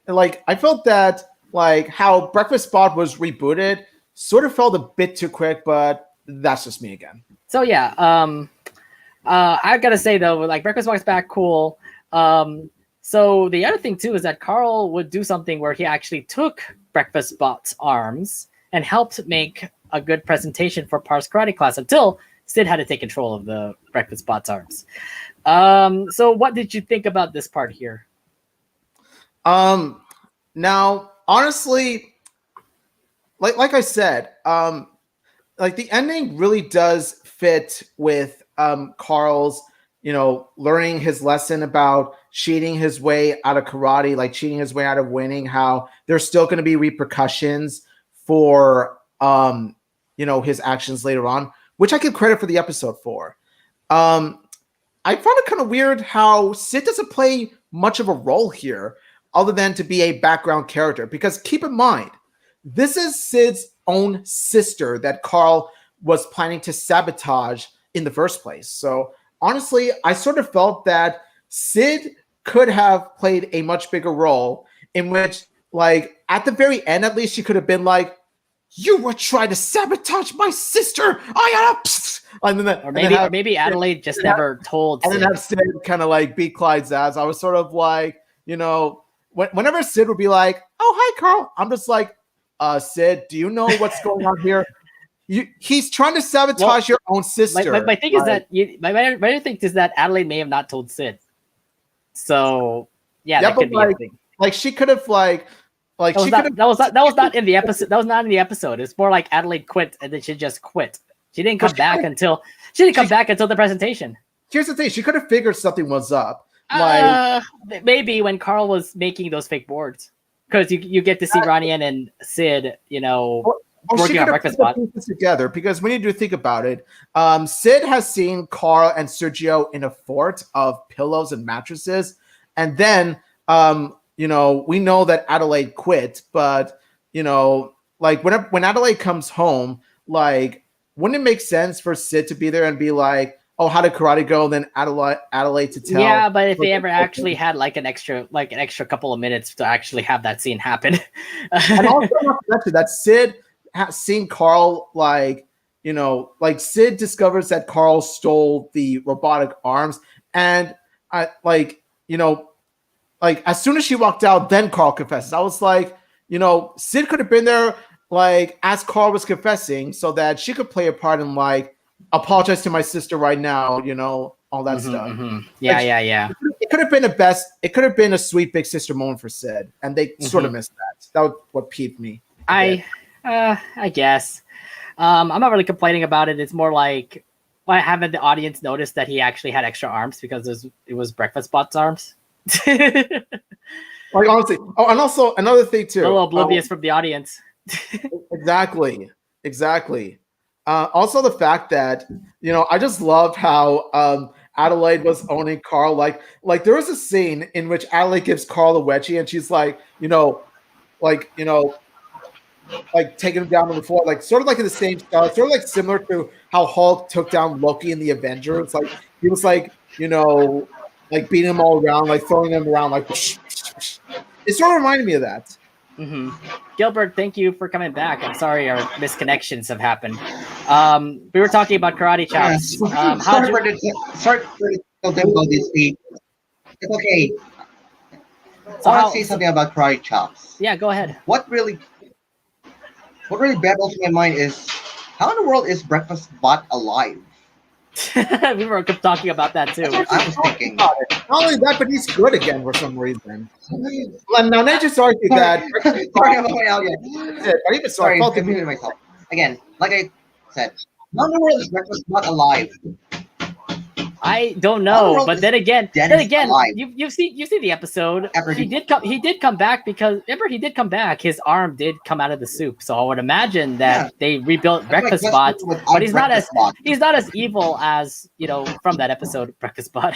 S3: like I felt that like how Breakfast Bot was rebooted sort of felt a bit too quick, but that's just me again.
S1: So I gotta say though, like Breakfast Bot's back, cool. So the other thing too is that Carl would do something where he actually took Breakfast Bot's arms and helped make a good presentation for Par's karate class until Sid had to take control of the Breakfast Bot's arms. So what did you think about this part here?
S3: Now, honestly, like I said, like the ending really does fit with Carl's, learning his lesson about cheating his way out of karate, like cheating his way out of winning, how there's still going to be repercussions for, his actions later on, which I give credit for the episode for. I found it kind of weird how Sid doesn't play much of a role here other than to be a background character, because keep in mind, this is Sid's own sister that Carl was planning to sabotage in the first place. So honestly, I sort of felt that Sid could have played a much bigger role in which, like, at the very end, at least she could have been like, you were trying to sabotage my sister.
S1: Maybe Adelaide just never told Sid.
S3: And then have Sid kind of like beat Clyde's ass. I was sort of like, whenever Sid would be like, oh, hi, Carl. I'm just like, Sid, do you know what's going on here? He's trying to sabotage your own sister.
S1: My thing is that my thing is that Adelaide may have not told Sid. So that could be a thing.
S3: Like she could have that
S1: was not in the episode. That was not in the episode. It's more like Adelaide quit and then she just quit. She didn't come back until the presentation.
S3: Here's the thing: she could have figured something was up.
S1: Maybe when Carl was making those fake boards, because you get to see Ronnie and Sid, working on Breakfast Bot
S3: together. Because when you do think about it, Sid has seen Carl and Sergio in a fort of pillows and mattresses, and then we know that Adelaide quit, but like when Adelaide comes home, like wouldn't it make sense for Sid to be there and be like, oh, how did karate go? And then Adelaide to tell.
S1: Yeah, but if they ever actually had an extra couple of minutes to actually have that scene happen.
S3: And also that Sid has seen Carl, like Sid discovers that Carl stole the robotic arms, and as soon as she walked out, then Carl confesses. I was like, Sid could have been there, like as Carl was confessing, so that she could play a part in like, apologize to my sister right now, all that stuff.
S1: Mm-hmm. Yeah.
S3: It could have been a sweet big sister moment for Sid, and they sort of missed that. That was what peeved me.
S1: I guess. I'm not really complaining about it. It's more like, why haven't the audience noticed that he actually had extra arms because it was Breakfast Bot's arms?
S3: Like honestly. Oh, and also another thing too.
S1: A little oblivious from the audience.
S3: Exactly. Also the fact that, I just loved how Adelaide was owning Carl. Like there was a scene in which Adelaide gives Carl a wedgie and she's like, taking him down on the floor, like sort of like in the same style, sort of like similar to how Hulk took down Loki in the Avengers. Like he was like, like beating him all around, like throwing him around, like it sort of reminded me of that.
S1: Mm-hmm. Gilbert, thank you for coming back. I'm sorry our misconnections have happened. We were talking about karate chops.
S4: Sorry for about this week. It's okay. So I want to say something about karate chops.
S1: Yeah, go ahead.
S4: What really baffles my mind is, how in the world is Breakfast Bot alive?
S1: We were talking about that too.
S4: I was thinking.
S3: Not only that, but he's good again for some reason. Now, they just argued that.
S4: Sorry about my audio. Sorry, I muted myself. Again, like I said, how in the world is Breakfast Bot alive?
S1: I don't
S4: Our
S1: know,
S4: world
S1: but
S4: is
S1: then again,
S4: dead alive.
S1: you've seen the episode.
S4: After
S1: He did come back because remember he did come back. His arm did come out of the soup, so I would imagine that
S4: Yeah.
S1: they rebuilt
S4: That's my
S1: Breakfast
S4: question
S1: Spot,
S4: without
S1: but he's not as
S4: Breakfast Spot.
S1: evil as from that episode Breakfast Spot.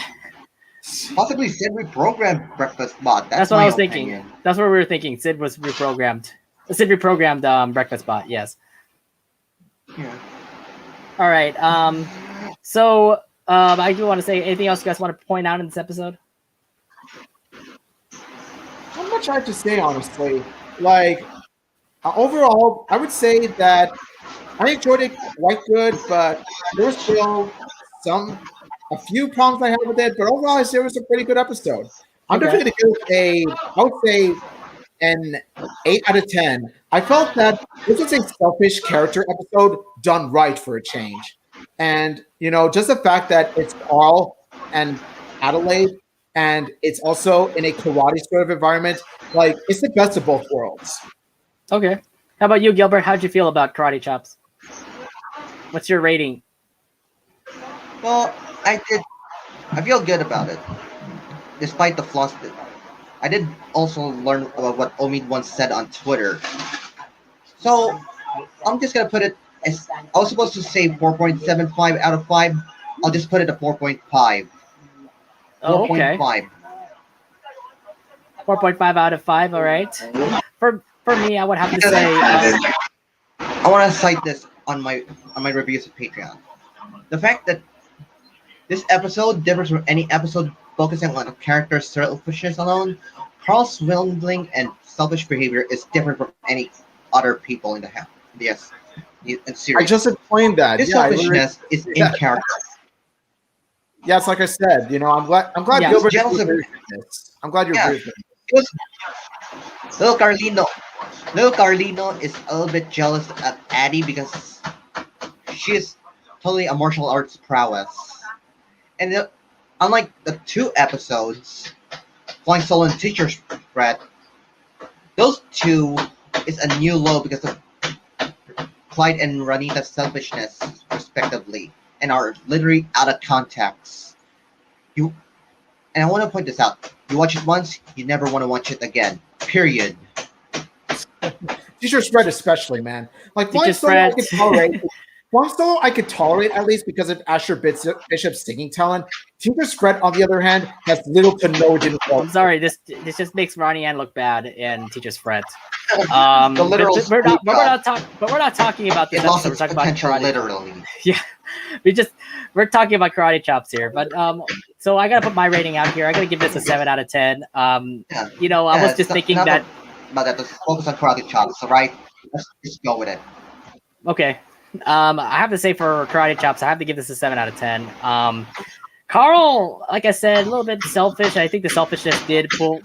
S4: Possibly Sid reprogrammed Breakfast Bot.
S1: That's what
S4: my
S1: I was
S4: opinion.
S1: thinking. That's what we were thinking. Sid was reprogrammed. Sid reprogrammed Breakfast Spot. Yes.
S4: Yeah.
S1: All right. So I do want to say anything else you guys want to point out in this episode?
S3: Not much I have to say, honestly. Like, overall, I would say that I enjoyed it quite good, but there was still a few problems I had with it. But overall, I say it was a pretty good episode. I'm
S1: Okay.
S3: definitely going to give I would say, an 8 out of 10. I felt that this was a selfish character episode done right for a change. And, just the fact that it's Carl and Adelaide, and it's also in a karate sort of environment, like, it's the best of both worlds.
S1: Okay. How about you, Gilbert? How'd you feel about Karate Chops? What's your rating?
S4: Well, I feel good about it, despite the flaws. I did also learn about what Omid once said on Twitter. So I'm just gonna put it as I was supposed to say 4.75 out of 5. I'll just put it at 4.5.
S1: Oh, okay.
S4: 4.5.
S1: 4.5 out of 5. All right. For me, I would have to
S4: Because
S1: say.
S4: I want to cite this on my reviews of Patreon. The fact that this episode differs from any episode focusing on a character's selfishness alone. Carl's swindling and selfish behavior is different from any other people in the house. Yes, in series.
S3: I just explained that.
S4: His
S3: Yeah,
S4: selfishness is in character.
S3: Yeah, it's like I said. I'm glad
S1: Yeah.
S3: Gilbert.
S4: Jealous of-
S3: I'm glad you're
S4: Yeah.
S3: agreeing with me.
S4: It was Little Carlino is a little bit jealous at Addie because she is totally a martial arts prowess. And unlike the 2 episodes, Flying Solo and Teacher's Threat, those 2 is a new low because of Clyde and Ranita's selfishness, respectively, and are literally out of context. And I want to point this out. You watch it once, you never want to watch it again. Period.
S3: Teacher Spread especially, man. Like
S1: Teacher
S3: Flying Solo, I
S1: Spread.
S3: could tolerate. Flying Solo, I could tolerate at least because of Asher Bishop's singing talent. Teacher Spread, on the other hand, has little to no
S1: I'm sorry. This just makes Ronnie Ann look bad and Teacher's Fred.
S4: The literal
S1: But we're not talking about this
S4: It lost
S1: episode. We're
S4: its
S1: talking about
S4: potential
S1: karate.
S4: literally.
S1: Yeah, we're talking about Karate Chops here. But so I gotta put my rating out here. I gotta give this a 7 out of 10. I was just thinking that.
S4: But let's focus on Karate Chops, alright? Let's just go with it.
S1: Okay. I have to say for Karate Chops, I have to give this a 7 out of 10. Carl, like I said, a little bit selfish. I think the selfishness did pull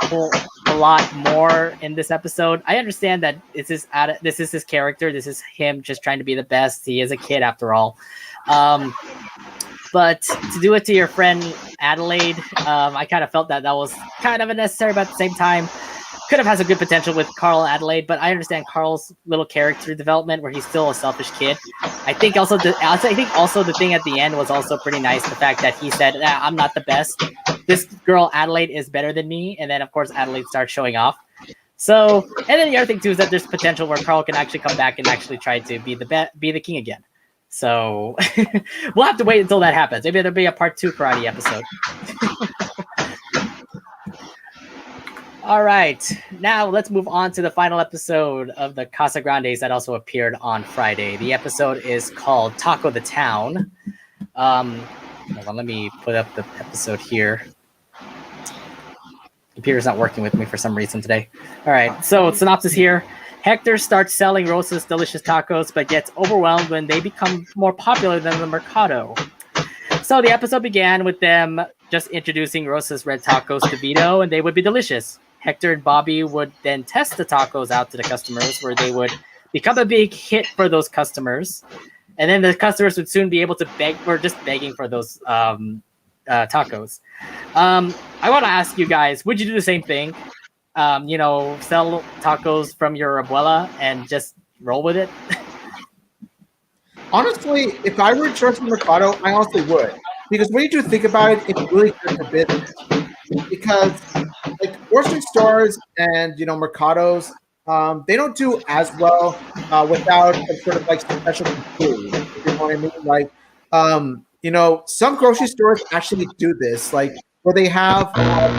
S1: a lot more in this episode. I understand that this is his character. This is him just trying to be the best. He is a kid after all. But to do it to your friend Adelaide, I kind of felt that was kind of unnecessary, but at the same time, could have had some good potential with Carl and Adelaide, but I understand Carl's little character development where he's still a selfish kid. I think also the thing at the end was also pretty nice. The fact that he said, "I'm not the best. This girl Adelaide is better than me," and then of course Adelaide starts showing off. So, and then the other thing too is that there's potential where Carl can actually come back and actually try to be the king again. So we'll have to wait until that happens. Maybe there'll be a part 2 karate episode. All right, now let's move on to the final episode of the Casagrandes that also appeared on Friday. The episode is called Taco the Town. Hold on, let me put up the episode here. Computer's not working with me for some reason today. All right, so synopsis here. Hector starts selling Rosa's delicious tacos, but gets overwhelmed when they become more popular than the Mercado. So the episode began with them just introducing Rosa's red tacos to Vito, and they would be delicious. Hector and Bobby would then test the tacos out to the customers, where they would become a big hit for those customers. And then the customers would soon be able to beg, or just begging for those tacos. I want to ask you guys, would you do the same thing? Sell tacos from your abuela and just roll with it?
S3: Honestly, if I were George Mercado, I honestly would. because when you do think about it, it's really good for business. Because like grocery stores and mercados, they don't do as well without some sort of like specialty food. If you know what I mean? Like, some grocery stores actually do this, like where they have kind of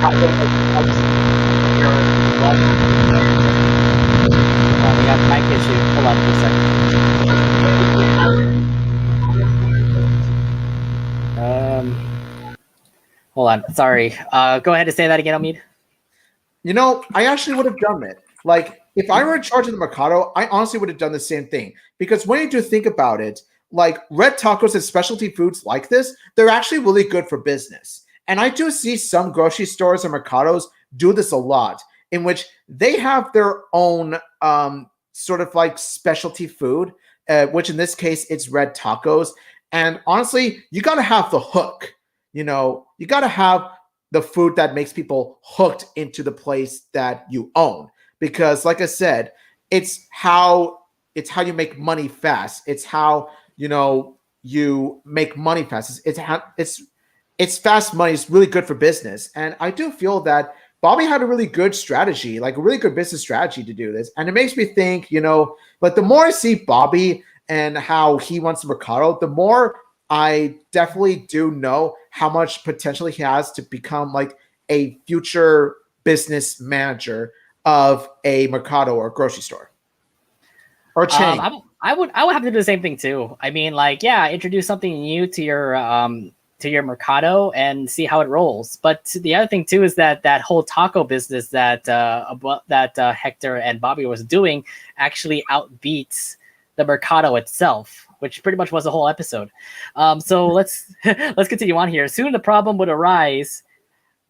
S1: We got mic issue. Hold on for a second. Hold on. Sorry. Go ahead and say that again, Omid.
S3: I actually would have done it. Like, if I were in charge of the Mercado, I honestly would have done the same thing. Because when you do think about it, like red tacos and specialty foods like this, they're actually really good for business. And I do see some grocery stores and Mercados do this a lot, in which they have their own sort of like specialty food, which in this case, it's red tacos. And honestly, you got to have the hook. You got to have the food that makes people hooked into the place that you own. Because like I said, it's how you make money fast. It's how, you make money fast. It's fast money. It's really good for business. And I do feel that Bobby had a really good strategy, like a really good business strategy to do this. And it makes me think, like the more I see Bobby and how he wants to Mercado, the more I definitely do know how much potential he has to become like a future business manager of a Mercado or a grocery store or a chain.
S1: I would have to do the same thing too. I mean, like, yeah, introduce something new to your Mercado and see how it rolls. But the other thing too is that whole taco business that Hector and Bobby was doing actually outbeats the Mercado itself, which pretty much was the whole episode. So let's continue on here. Soon the problem would arise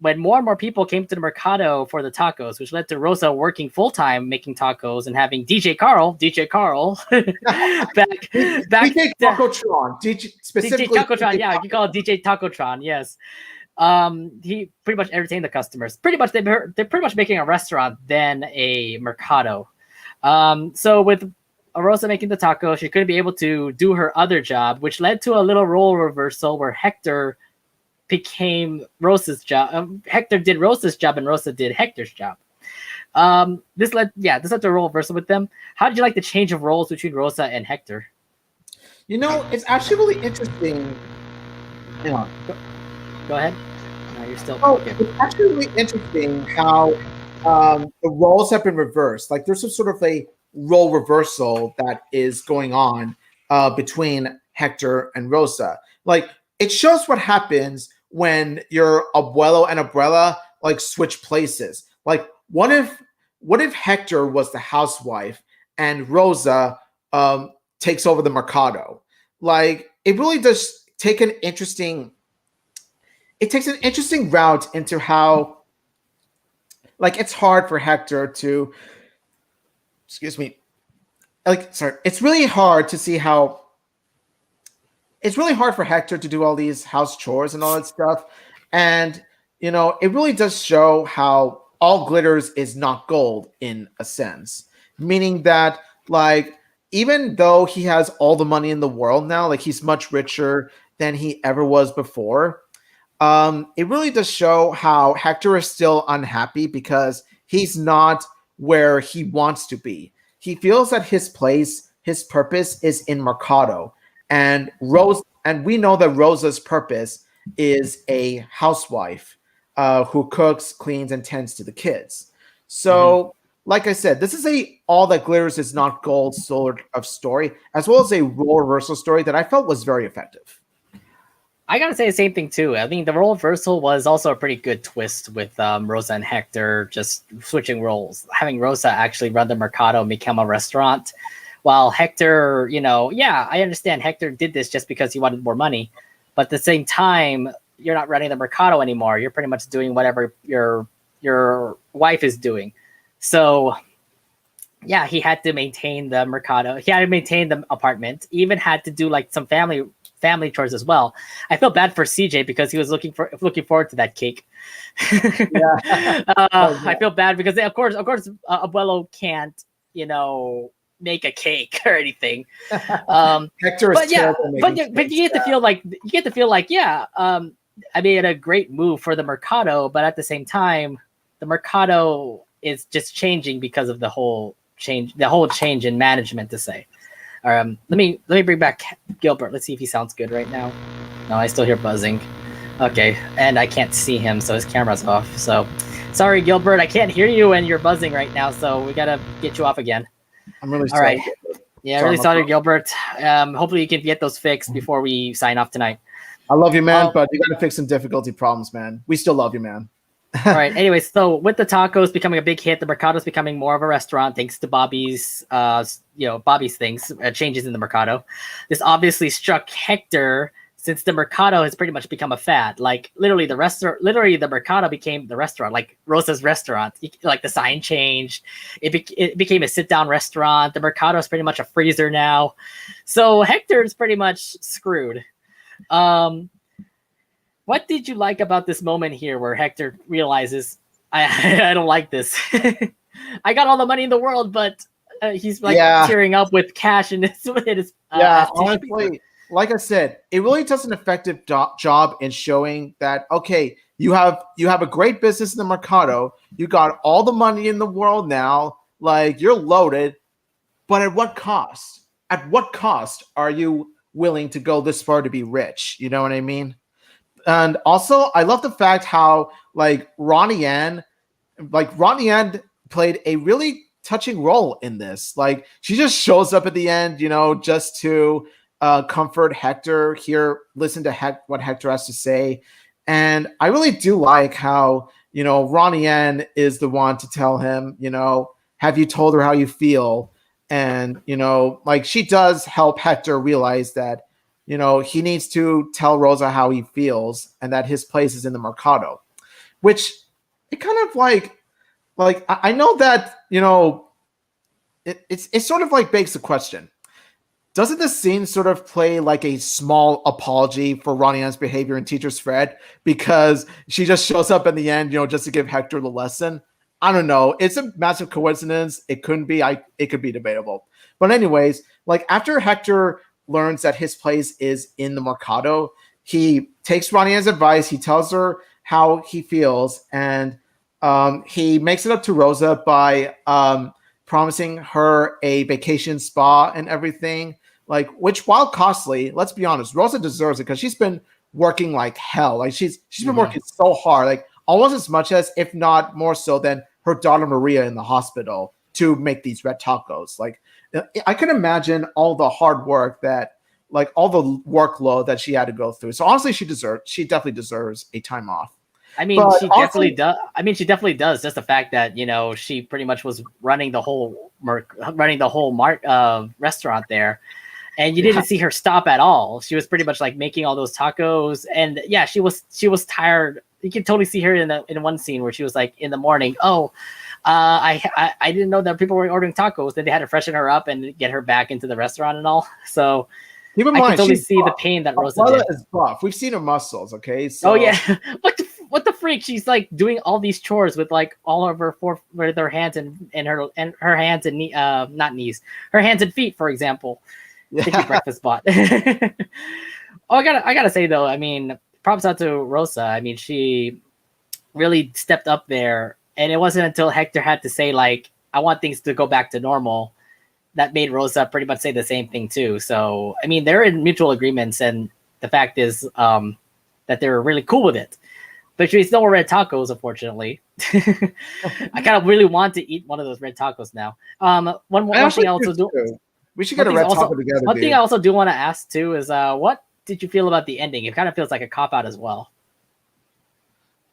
S1: when more and more people came to the Mercado for the tacos, which led to Rosa working full-time making tacos and having DJ Carl back
S3: DJ Tacotron, specifically
S1: DJ Tacotron, yeah, you can call it DJ Tacotron, yes. He pretty much entertained the customers. Pretty much they're pretty much making a restaurant than a Mercado. So with Rosa making the tacos, she couldn't be able to do her other job, which led to a little role reversal where Hector became Rosa's job. Hector did Rosa's job and Rosa did Hector's job. This led to a role reversal with them. How did you like the change of roles between Rosa and Hector?
S3: It's actually really interesting.
S1: Go ahead. No, you're still
S3: okay. It's actually really interesting how the roles have been reversed. Like there's some sort of a role reversal that is going on between Hector and Rosa. Like it shows what happens when your abuelo and abuela like switch places. Like what if Hector was the housewife and Rosa takes over the Mercado? Like it really does take an interesting route into how like it's hard for Hector to it's really hard to see how it's really hard for Hector to do all these house chores and all that stuff. And, it really does show how all glitters is not gold in a sense. Meaning that, like, even though he has all the money in the world now, like he's much richer than he ever was before, it really does show how Hector is still unhappy because he's not where he wants to be. He feels that his place, his purpose is in Mercado. And we know that Rosa's purpose is a housewife who cooks, cleans, and tends to the kids. So, like I said, this is a all that glitters is not gold sort of story, as well as a role reversal story that I felt was very effective.
S1: I gotta say the same thing too. I mean, the role reversal was also a pretty good twist with Rosa and Hector just switching roles, having Rosa actually run the Mercado and become a restaurant. While Hector, I understand Hector did this just because he wanted more money. But at the same time, you're not running the Mercado anymore. You're pretty much doing whatever your wife is doing. So, yeah, he had to maintain the Mercado. He had to maintain the apartment. Even had to do like some family chores as well. I feel bad for CJ because he was looking forward to that cake. I feel bad because of course, Abuelo can't, make a cake or anything.
S3: Hector is
S1: But yeah,
S3: terrible
S1: but
S3: making
S1: you get to feel like yeah, I made a great move for the Mercado, but at the same time, the Mercado is just changing because of the whole change in management, to say. Let me bring back Gilbert. Let's see if he sounds good right now. No, I still hear buzzing. Okay, and I can't see him, so his camera's off. So, sorry, Gilbert, I can't hear you and you're buzzing right now, so we gotta get you off again.
S3: I'm really
S1: All
S3: sorry.
S1: right. Yeah, really sorry, Gilbert. Hopefully you can get those fixed before we sign off tonight.
S3: I love you, man, but you got to fix some difficulty problems, man. We still love you, man.
S1: All right. Anyways, so with the tacos becoming a big hit, the Mercado's becoming more of a restaurant thanks to Bobby's, Bobby's things, changes in the Mercado. This obviously struck Hector, since the Mercado has pretty much become a fad. Like literally the Mercado became the restaurant, like Rosa's restaurant. Like the sign changed. It became a sit-down restaurant. The Mercado is pretty much a freezer now. So Hector's pretty much screwed. What did you like about this moment here where Hector realizes I don't like this? I got all the money in the world, but he's like tearing up with cash in his
S3: honestly, like I said, it really does an effective job in showing that okay, you have a great business in the Mercado, you got all the money in the world now, like you're loaded, but at what cost? At what cost are you willing to go this far to be rich? You know what I mean? And also, I love the fact how Ronnie Ann played a really touching role in this. Like she just shows up at the end, just to comfort Hector, listen to what Hector has to say. And I really do like how, Ronnie Ann is the one to tell him, have you told her how you feel? And, she does help Hector realize that, he needs to tell Rosa how he feels and that his place is in the Mercado, which it kind of like I know that, it sort of like begs the question. Doesn't this scene sort of play like a small apology for Ronnie Ann's behavior in Teacher's Fred because she just shows up in the end, just to give Hector the lesson? I don't know. It's a massive coincidence. It couldn't be. It could be debatable. But anyways, after Hector learns that his place is in the Mercado, he takes Ronnie Ann's advice. He tells her how he feels, and he makes it up to Rosa by promising her a vacation spa and everything. Which, while costly, let's be honest, Rosa deserves it because she's been working like hell. She's been working so hard, almost as much as, if not more so, than her daughter Maria in the hospital to make these red tacos. I can imagine all the hard work that, all the workload that she had to go through. So honestly, she definitely deserves a time off.
S1: I mean, she definitely does. I mean, she definitely does. Just the fact that she pretty much was running the whole restaurant there, and you didn't see her stop at all. She was pretty much making all those tacos, and yeah, she was tired. You can totally see her in one scene where she was in the morning. I didn't know that people were ordering tacos. Then they had to freshen her up and get her back into the restaurant and all. So
S3: keep in mind,
S1: I can totally see the pain that Rosa did.
S3: Is buff. We've seen her muscles. Okay. So.
S1: Oh yeah, what the freak? She's doing all these chores with all of her with her hands and her hands and not knees, her hands and feet, for example. Thank you, Breakfast Bot. I gotta say though, I mean, props out to Rosa. I mean, she really stepped up there, and it wasn't until Hector had to say I want things to go back to normal that made Rosa pretty much say the same thing too. So I mean, they're in mutual agreements, and the fact is that they're really cool with it. But she's no more red tacos, unfortunately. I kind of really want to eat one of those red tacos now. One thing I also do.
S3: We should get a red taco together.
S1: One thing I also do want to ask too is what did you feel about the ending? It kind of feels like a cop out as well.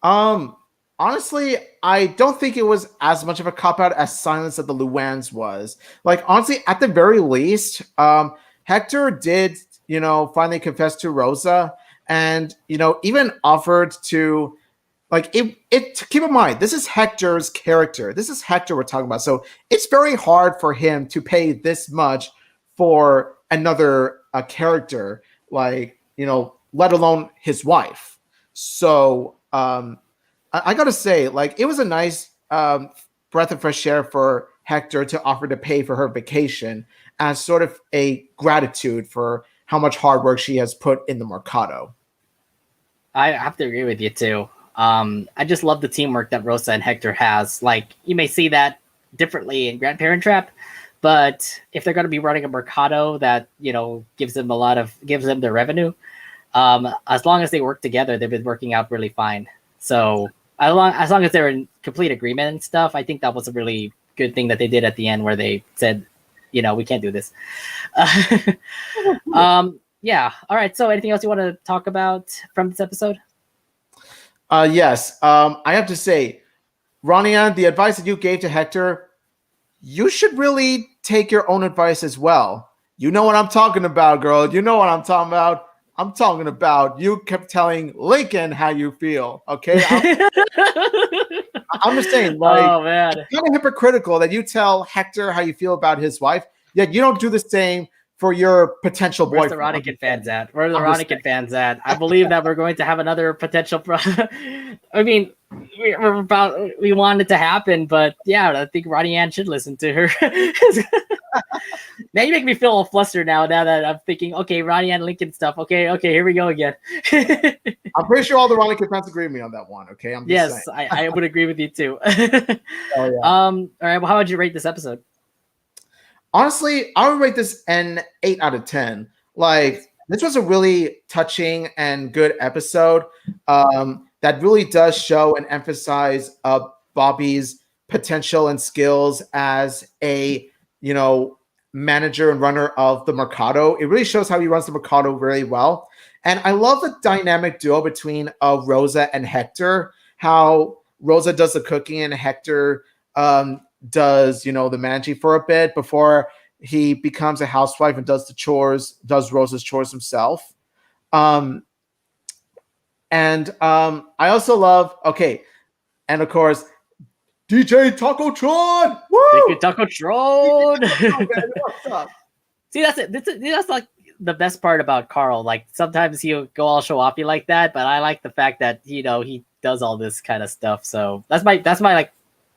S3: Honestly, I don't think it was as much of a cop out as Silence of the Luans was. Honestly, at the very least, Hector did, finally confess to Rosa, and even offered to keep in mind, this is Hector's character. This is Hector we're talking about. So it's very hard for him to pay this much for another character, let alone his wife. So I gotta say, it was a nice breath of fresh air for Hector to offer to pay for her vacation as sort of a gratitude for how much hard work she has put in the Mercado.
S1: I have to agree with you too. I just love the teamwork that Rosa and Hector has. Like, you may see that differently in Grandparent Trap, but if they're going to be running a Mercado that, you know, gives them their revenue, as long as they work together, they've been working out really fine. So as long as they're in complete agreement and stuff, I think that was a really good thing that they did at the end where they said, you know, we can't do this. Yeah. All right. So anything else you want to talk about from this episode?
S3: Yes. I have to say, Ronian, the advice that you gave to Hector, you should really take your own advice as well. You know what I'm talking about, girl. You know what I'm talking about. I'm talking about you kept telling Lincoln how you feel. Okay. I'm just saying, like,
S1: oh man,
S3: it's kind of hypocritical that you tell Hector how you feel about his wife, yet you don't do the same for your potential
S1: where's
S3: boyfriend.
S1: the Ronikin fans at? Where are the Ronikin fans at? I believe that we're going to have another potential. I mean, we want it to happen, but yeah, I think Ronnie Ann should listen to her. Now you make me feel all flustered now that I'm thinking, okay, Ronnie Ann Lincoln stuff. Okay, here we go again.
S3: I'm pretty sure all the Ronikin fans agree with me on that one. Okay, I'm just saying.
S1: I would agree with you too.
S3: Oh, yeah.
S1: All right. Well, how would you rate this episode?
S3: Honestly, I would rate this an 8 out of 10. Like, this was a really touching and good episode that really does show and emphasize Bobby's potential and skills as a, you know, manager and runner of the Mercado. It really shows how he runs the Mercado very well. And I love the dynamic duo between Rosa and Hector, how Rosa does the cooking and Hector does, you know, the managing for a bit before he becomes a housewife and does the chores, does Rosa's chores himself. I also love, and of course, DJ Taco Tron! Woo!
S1: DJ Taco Tron! See, that's it. That's like the best part about Carl. Like, sometimes he'll go all show offy like that, but I like the fact that, you know, he does all this kind of stuff. So that's my like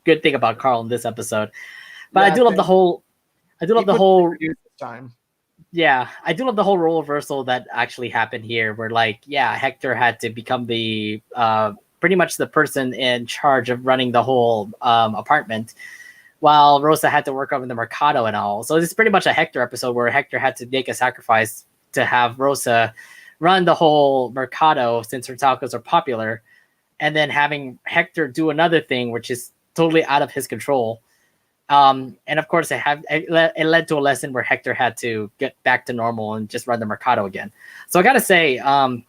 S1: good thing about Carl in this episode. But yeah, I do love the whole
S3: time.
S1: Yeah, I do love the whole role reversal that actually happened here, where, like, yeah, Hector had to become the pretty much the person in charge of running the whole apartment, while Rosa had to work over the Mercado and all. So it's pretty much a Hector episode where Hector had to make a sacrifice to have Rosa run the whole Mercado since her tacos are popular, and then having Hector do another thing which is totally out of his control. And of course, it led to a lesson where Hector had to get back to normal and just run the Mercado again. So I gotta say, I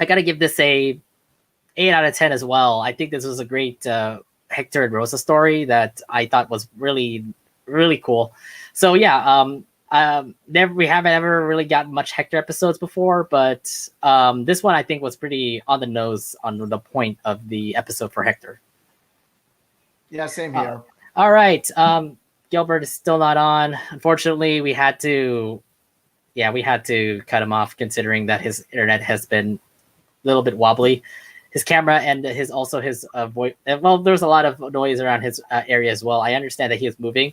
S1: gotta give this a 8 out of 10 as well. I think this was a great Hector and Rosa story that I thought was really, really cool. So yeah, we haven't ever really gotten much Hector episodes before, but this one I think was pretty on the nose on the point of the episode for Hector.
S3: Yeah, same here.
S1: All right. Gilbert is still not on. Unfortunately, we had to cut him off considering that his internet has been a little bit wobbly. His camera and his voice. Well, there's a lot of noise around his area as well. I understand that he is moving,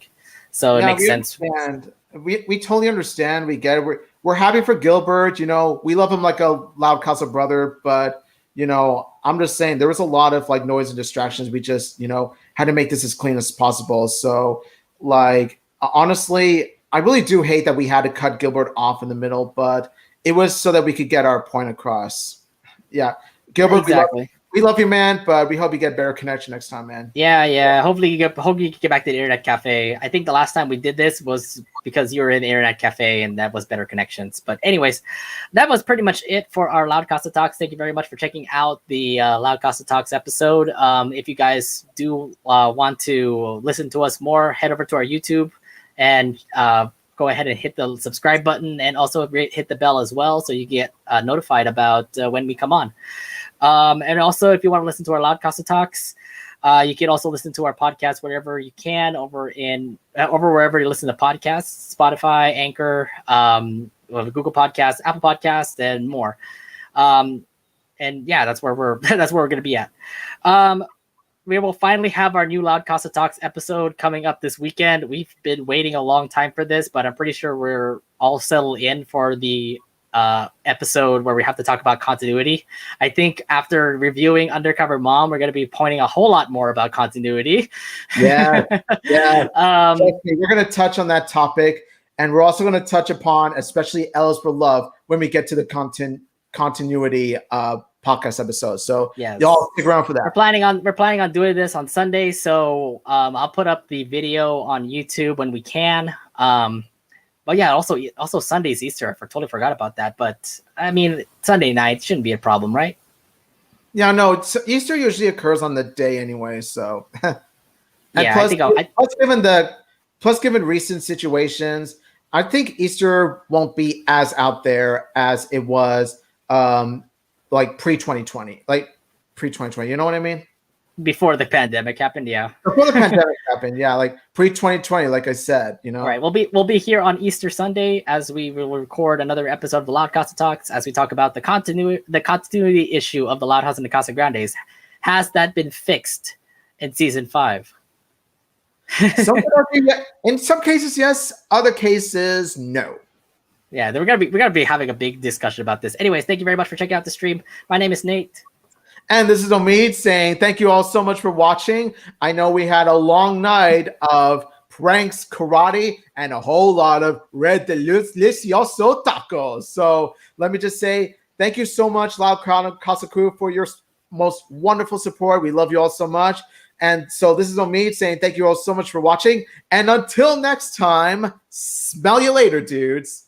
S1: so it makes sense.
S3: We totally understand. We get it. We're happy for Gilbert. You know, we love him like a LoudCasa brother, but you know, I'm just saying there was a lot of like noise and distractions. We just, you know, had to make this as clean as possible. So, like, honestly, I really do hate that we had to cut Gilbert off in the middle, but it was so that we could get our point across. Yeah, Gilbert,
S1: exactly.
S3: We love you, man, but we hope you get better connection next time, man.
S1: Yeah. Hopefully you can get back to the internet cafe. I think the last time we did this was because you were in the internet cafe and that was better connections. But anyways, that was pretty much it for our LoudCasa Talks. Thank you very much for checking out the LoudCasa Talks episode. If you guys do want to listen to us more, head over to our YouTube and go ahead and hit the subscribe button and also hit the bell as well so you get notified about when we come on. And also, if you want to listen to our LoudCasa Talks, you can also listen to our podcast wherever you can over wherever you listen to podcasts, Spotify, Anchor, Google Podcasts, Apple Podcasts, and more. And yeah, that's where we're going to be at. we will finally have our new LoudCasa Talks episode coming up this weekend. We've been waiting a long time for this, but I'm pretty sure we're all settled in for the episode where we have to talk about continuity. I think after reviewing Undercover Mom, we're going to be pointing a whole lot more about continuity.
S3: Yeah. We're going to touch on that topic, and we're also going to touch upon, especially Ella's for Love, when we get to the continuity podcast episode. So
S1: yes,
S3: y'all stick around for that.
S1: We're planning on doing this on Sunday, so I'll put up the video on YouTube when we can. But yeah, also Sunday's Easter. I totally forgot about that. But I mean, Sunday night shouldn't be a problem, right?
S3: Yeah, no. Easter usually occurs on the day anyway. So, and
S1: yeah,
S3: plus given recent situations, I think Easter won't be as out there as it was like pre-2020, You know what I mean?
S1: Before the pandemic happened, yeah.
S3: Before the pandemic happened, yeah, like pre-2020, like I said, you know.
S1: Right. We'll be here on Easter Sunday as we will record another episode of the LoudCasa Talks as we talk about the continuity issue of the Loud House and the Casagrandes. Has that been fixed in season 5?
S3: In some cases, yes. Other cases, no.
S1: Yeah, we're gonna be having a big discussion about this. Anyways, thank you very much for checking out the stream. My name is Nate.
S3: And this is Omid saying thank you all so much for watching. I know we had a long night of pranks, karate, and a whole lot of red delicioso tacos. So let me just say thank you so much, LoudCasa crew, for your most wonderful support. We love you all so much. And so this is Omid saying thank you all so much for watching. And until next time, smell you later, dudes.